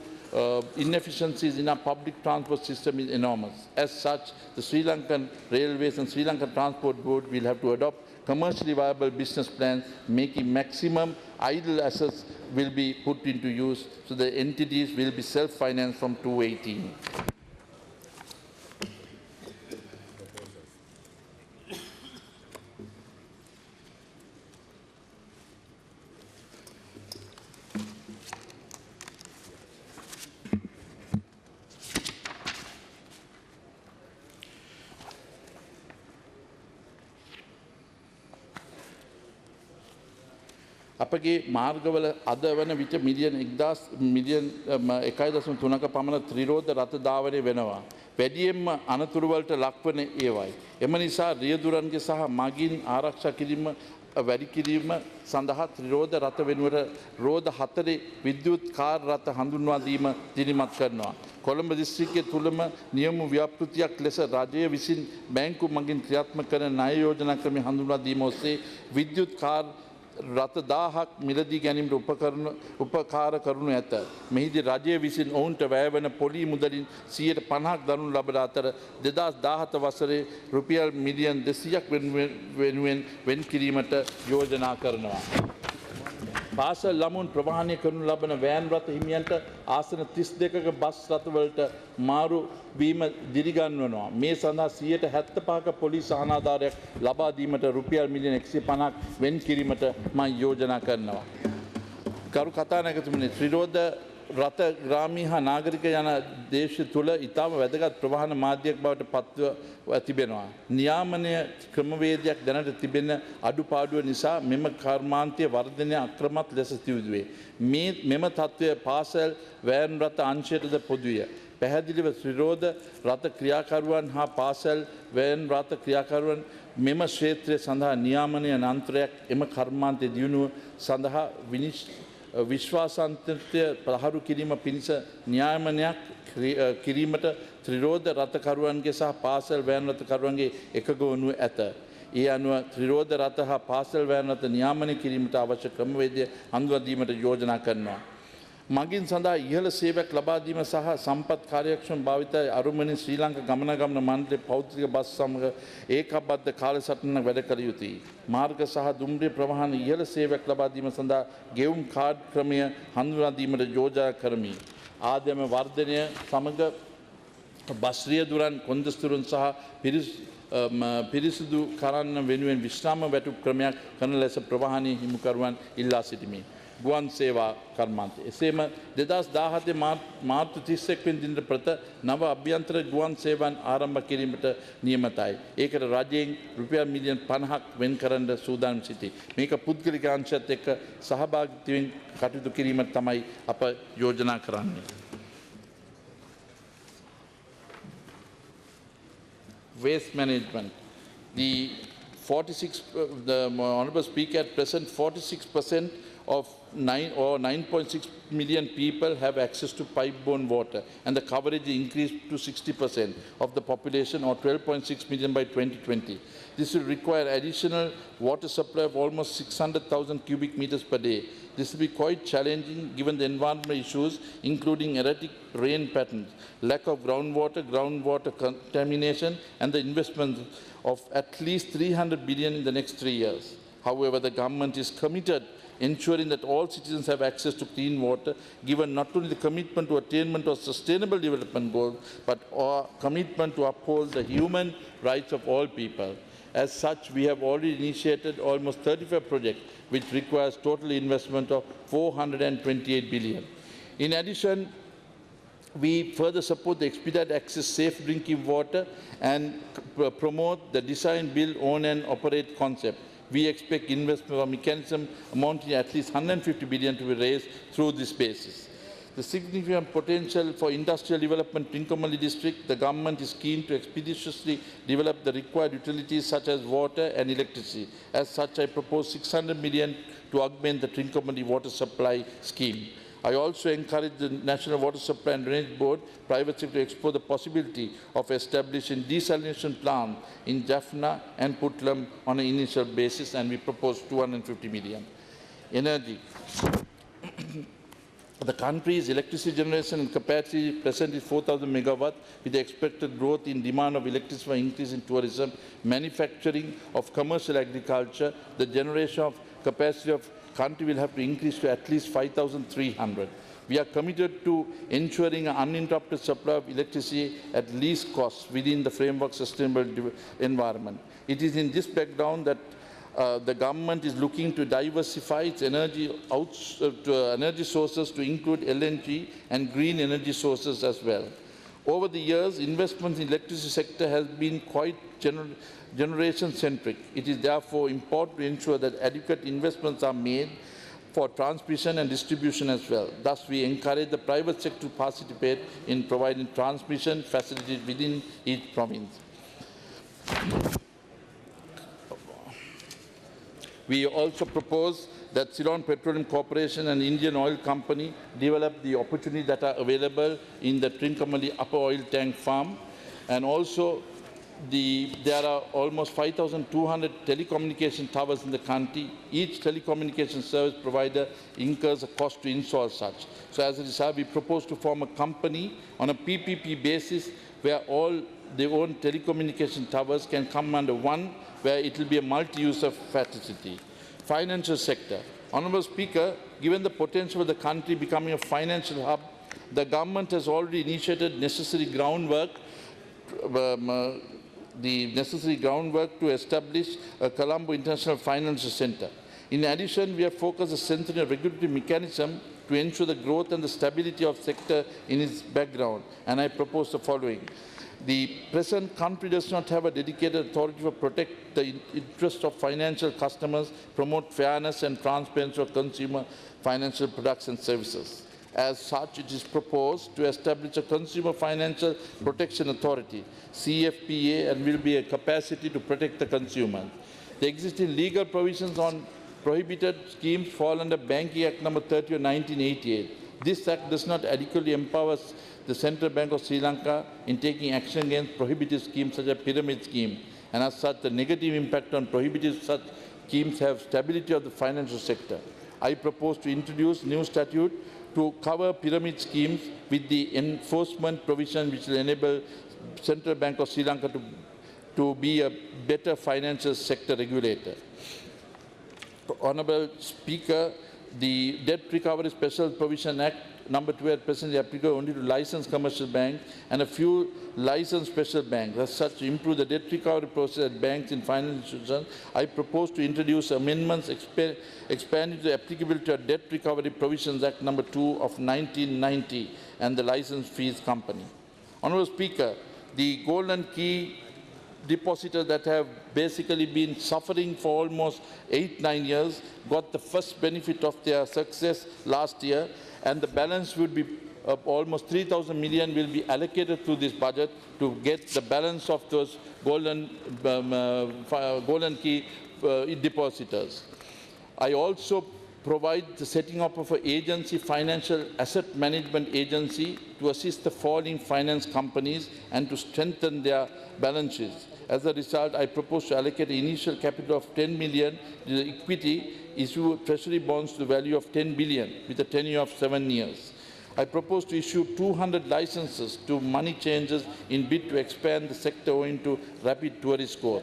inefficiencies in our public transport system is enormous. As such, the Sri Lankan Railways and Sri Lankan Transport Board will have to adopt commercially viable business plans, making maximum idle assets will be put into use, so the entities will be self-financed from 2018. අපගේ මාර්ගවල අද වන විට මිලියන 1.3ක පමණ ත්‍රිරෝධ රථ ධාවනය වෙනවා. වැඩියෙන්ම අනතුරු වලට ලක්වන ඒවායි. එම නිසා රියදුරන්ගේ සහ මගින් ආරක්ෂා කිරීම වැඩි කිරීම සඳහා ත්‍රිරෝධ රථ වෙනුවට රෝධ 4 විද්‍යුත් කාර් රථ හඳුන්වා දීම දිරිමත් කරනවා. කොළඹ දිස්ත්‍රික්කයේ තුලම නියම ව්‍යාපෘතියක් ලෙස රජය විසින් බැංකු මගින් ක්‍රියාත්මක කරන ණය යෝජනා ක්‍රමය හඳුන්වා දීම ඔස්සේ විද්‍යුත් කාර් රථ 1000ක් මිලදී ගැනීමට උපකාර කරනු ඇත. මෙහිදී රජය විසින් ඔවුන්ට වැය වන පොලි මුදලින් 50%ක් දරනු ලබන අතර 2017 වසරේ රුපියල් මිලියන් 200ක් වෙනුවෙන් වෙන් කිරීමට යෝජනා කරනවා. පාසල් ළමුන් ප්‍රවාහනය කරනු ලබන වෑන් රථ හිමියන්ට ආසන 32ක බස් රථවලට මාරු වීම දිරිගන්වනවා. මේ සඳහා 75ක පොලිස් ආනාධාරයක් ලබා දීමට රුපියල් මිලියන 150ක් වෙන් කිරීමට මම යෝජනා කරනවා. කරු කතානායකතුමනි, ත්‍රිරෝධ රථ ග්‍රාමීය හා නාගරික යන දේශ තුළ ඉතාම වැදගත් ප්‍රවාහන මාධ්‍යයක් බවට පත්ව තිබෙනවා. නියාමනය ක්‍රමවේදයක් දැනට තිබෙන අඩුපාඩුව නිසා මෙම කර්මාන්තය වර්ධනය අක්‍රමත් ලෙස සිදුවේ. මෙම තත්ත්වය පාසල් වෑන් රථ අංශයටද පොදුය. පැහැදිලිව ත්‍රිරෝධ රථ ක්‍රියාකරුවන් හා පාසල් වෑන් රථ ක්‍රියාකරුවන් මෙම ක්ෂේත්‍රය සඳහා නියාමනය යන්ත්‍රයක් එම කර්මාන්තය දියුණුව සඳහා විශ්වාසන්තත්වය පහරු කිරීම පිණිස න්‍යායමනයක් කිරීමට ත්‍රිරෝධ රථකරුවන්ගේ සහ පාසල් වෑන් රථකරුවන්ගේ එකග වනු ඇත. ඒ අනුව ත්‍රිරෝධ රථ හා පාසල් වෑන් රථ නියාමනය කිරීමට අවශ්‍ය ක්‍රමවේදය හඳුන්වා දීමට යෝජනා කරනවා. මගින් සඳහා ඉහළ සේවයක් ලබා දීම සහ සම්පත් කාර්යක්ෂම භාවිතය අරුමනින් ශ්‍රී ලංකා ගමනාගමන මණ්ඩලයේ පෞද්ගලික බස් සමග ඒකබද්ධ කාලසටහනක් වැඩ කළ යුතුයි. මාර්ග සහ දුම්රිය ප්‍රවාහන ඉහළ සේවයක් ලබා දීම සඳහා ගෙවුම් කාඩ් ක්‍රමය හඳුන්වා දීමට යෝජනා කරමි. ආදායම වර්ධනය සමග බස් රියදුරන් කොන්දස්තුරුන් සහ පිරිසිදු කරන්න වෙනුවෙන් විශ්‍රාම වැටුප් ක්‍රමයක් කරන ලෙස ප්‍රවාහනීය හිමිකරුවන් ඉල්ලා සිටිමි. ගුවන් සේවා කර්මාන්තය. එසේම 2017 මාර්තු 31 වෙනි දිනට ප්‍රත නව අභ්‍යන්තර ගුවන් සේවාවන් ආරම්භ කිරීමට නියමිතයි. ඒකට රජයෙන් රුපියල් මිලියන් 50ක් වෙන් කරන්න සූදානම් සිටී. මේක පුද්ගලික අංශයත් එක්ක සහභාගීත්වයෙන් කටයුතු කිරීමට තමයි අප යෝජනා කරන්නේ. Waste management. The Honourable Speaker, at present 46% of 9.6 million people have access to pipe-borne water, and the coverage increased to 60% of the population, or 12.6 million by 2020. This will require additional water supply of almost 600,000 cubic meters per day. This will be quite challenging given the environmental issues, including erratic rain patterns, lack of groundwater contamination, and the investment of at least 300 billion in the next 3 years. However, the government is committed ensuring that all citizens have access to clean water, given not only the commitment to attainment of sustainable development goals, but our commitment to uphold the human rights of all people. As such, we have already initiated almost 35 projects, which requires total investment of 428 billion. In addition, we further support the expedited access safe drinking water and promote the design, build, own and operate concept. We expect investment of mechanism amounting to at least 150 billion to be raised through this basis. The significant potential for industrial development in Trincomalee district, the government is keen to expeditiously develop the required utilities such as water and electricity. As such, I propose 600 million to augment the Trincomalee water supply scheme. I also encourage the National Water Supply and Drainage Board, private sector, to explore the possibility of establishing desalination plant in Jaffna and Putlam on an initial basis, and we propose 250 million. Energy. The country's electricity generation capacity present is 4,000 megawatt, with the expected growth in demand of electricity for increase in tourism, manufacturing of commercial agriculture. The generation of capacity of country will have to increase to at least 5,300. We are committed to ensuring an uninterrupted supply of electricity at least cost within the framework sustainable environment. It is in this background that the government is looking to diversify its energy sources to include LNG and green energy sources as well. Over the years, investments in the electricity sector has been quite generation-centric. It is therefore important to ensure that adequate investments are made for transmission and distribution as well. Thus, we encourage the private sector to participate in providing transmission facilities within each province. We also propose that Ceylon Petroleum Corporation and Indian Oil Company develop the opportunities that are available in the Trincomalee Upper Oil Tank Farm. And also, there are almost 5,200 telecommunication towers in the country. Each telecommunication service provider incurs a cost to install such. So as a result, we propose to form a company on a PPP basis where all their own telecommunication towers can come under one, where it will be a multi-user facility. Financial sector. Honourable Speaker, given the potential of the country becoming a financial hub, the government has already initiated necessary groundwork to establish a Colombo International Financial Centre. In addition, we have focused on strengthening a regulatory mechanism to ensure the growth and the stability of the sector in its background, and I propose the following. The present country does not have a dedicated authority to protect the interests of financial customers, promote fairness and transparency of consumer financial products and services. As such, it is proposed to establish a Consumer Financial Protection Authority, CFPA, and will be a capacity to protect the consumer. The existing legal provisions on prohibited schemes fall under Banking Act No. 30 of 1988. This Act does not adequately empower the Central Bank of Sri Lanka in taking action against prohibited schemes such as pyramid scheme, and as such, the negative impact on prohibited such schemes have stability of the financial sector. I propose to introduce new statute to cover pyramid schemes with the enforcement provision which will enable Central Bank of Sri Lanka to be a better financial sector regulator. Honourable Speaker, The Debt Recovery Special Provision Act number 2 at present is applicable only to licensed commercial banks and a few licensed special banks. As such, to improve the debt recovery process at banks and financial institutions, I propose to introduce amendments expanding the applicability of Debt Recovery Provisions Act number 2 of 1990 and the License Fees Company. Honourable Speaker, the golden key depositors that have basically been suffering for almost 8-9 years got the first benefit of their success last year, and the balance would be almost 3,000 million will be allocated to this budget to get the balance of those golden key depositors. I also provide the setting up of an agency, financial asset management agency, to assist the falling finance companies and to strengthen their balance sheets. As a result, I propose to allocate the initial capital of 10 million to the equity, issue treasury bonds to the value of 10 billion with a tenure of 7 years. I propose to issue 200 licenses to money changers in bid to expand the sector owing to rapid tourist growth.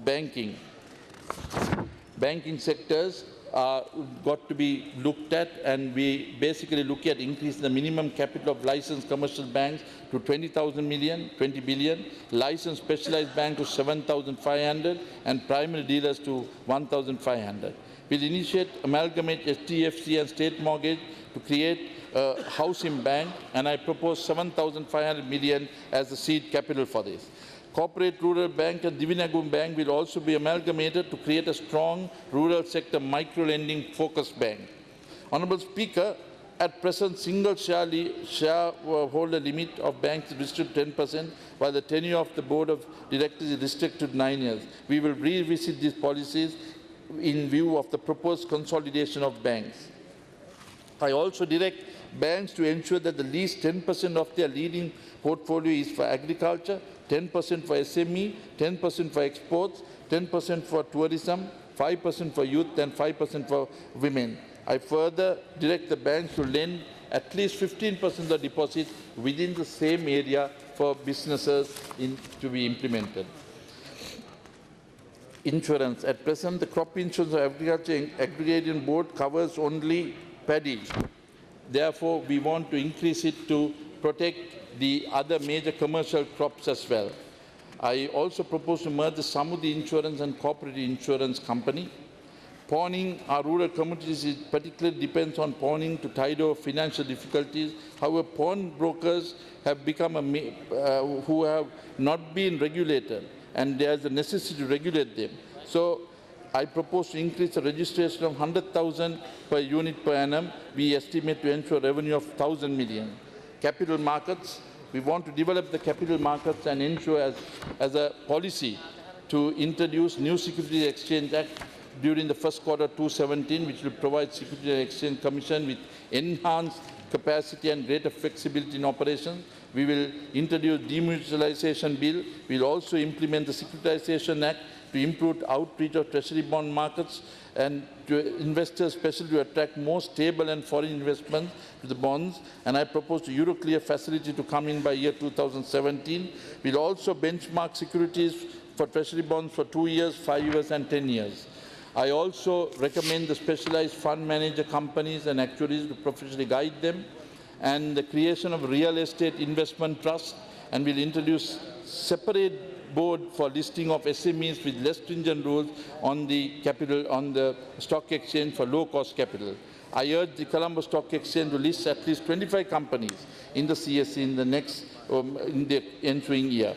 Banking sectors are got to be looked at, and we basically look at increasing the minimum capital of licensed commercial banks to 20 billion, licensed specialized banks to 7,500, and primary dealers to 1,500. We'll initiate amalgamate HDFC and state mortgage to create a housing bank, and I propose 7,500 million as the seed capital for this. Corporate Rural Bank and Divinagum Bank will also be amalgamated to create a strong rural sector micro-lending focused bank. Honourable Speaker, at present single shareholder limit of banks is restricted to 10%, while the tenure of the Board of Directors is restricted to 9 years. We will revisit these policies in view of the proposed consolidation of banks. I also direct banks to ensure that at least 10% of their leading portfolio is for agriculture, 10% for SME, 10% for exports, 10% for tourism, 5% for youth, and 5% for women. I further direct the banks to lend at least 15% of the deposits within the same area for businesses to be implemented. Insurance. At present, the Crop Insurance of Agriculture Aggregation Board covers only paddy. Therefore, we want to increase it to protect the other major commercial crops as well. I also propose to merge the Samudi Insurance and Cooperative Insurance Company. Pawning our rural communities particularly depends on pawning to tide over financial difficulties. However, pawn brokers have become who have not been regulated, and there is a necessity to regulate them. So I propose to increase the registration of 100,000 per unit per annum. We estimate to ensure revenue of 1,000 million. Capital markets. We want to develop the capital markets and ensure as a policy to introduce new Securities Exchange Act during the first quarter 2017, which will provide Securities and Exchange Commission with enhanced capacity and greater flexibility in operations. We will introduce demutualization bill. We will also implement the Securitization Act to improve outreach of treasury bond markets and to investors, especially to attract more stable and foreign investments to the bonds. And I propose the Euroclear facility to come in by year 2017. We will also benchmark securities for treasury bonds for 2 years, 5 years, and 10 years. I also recommend the specialized fund manager companies and actuaries to professionally guide them, and the creation of real estate investment trust, and will introduce separate board for listing of SMEs with less stringent rules on the stock exchange for low-cost capital. I urge the Colombo Stock Exchange to list at least 25 companies in the CSE in the ensuing year.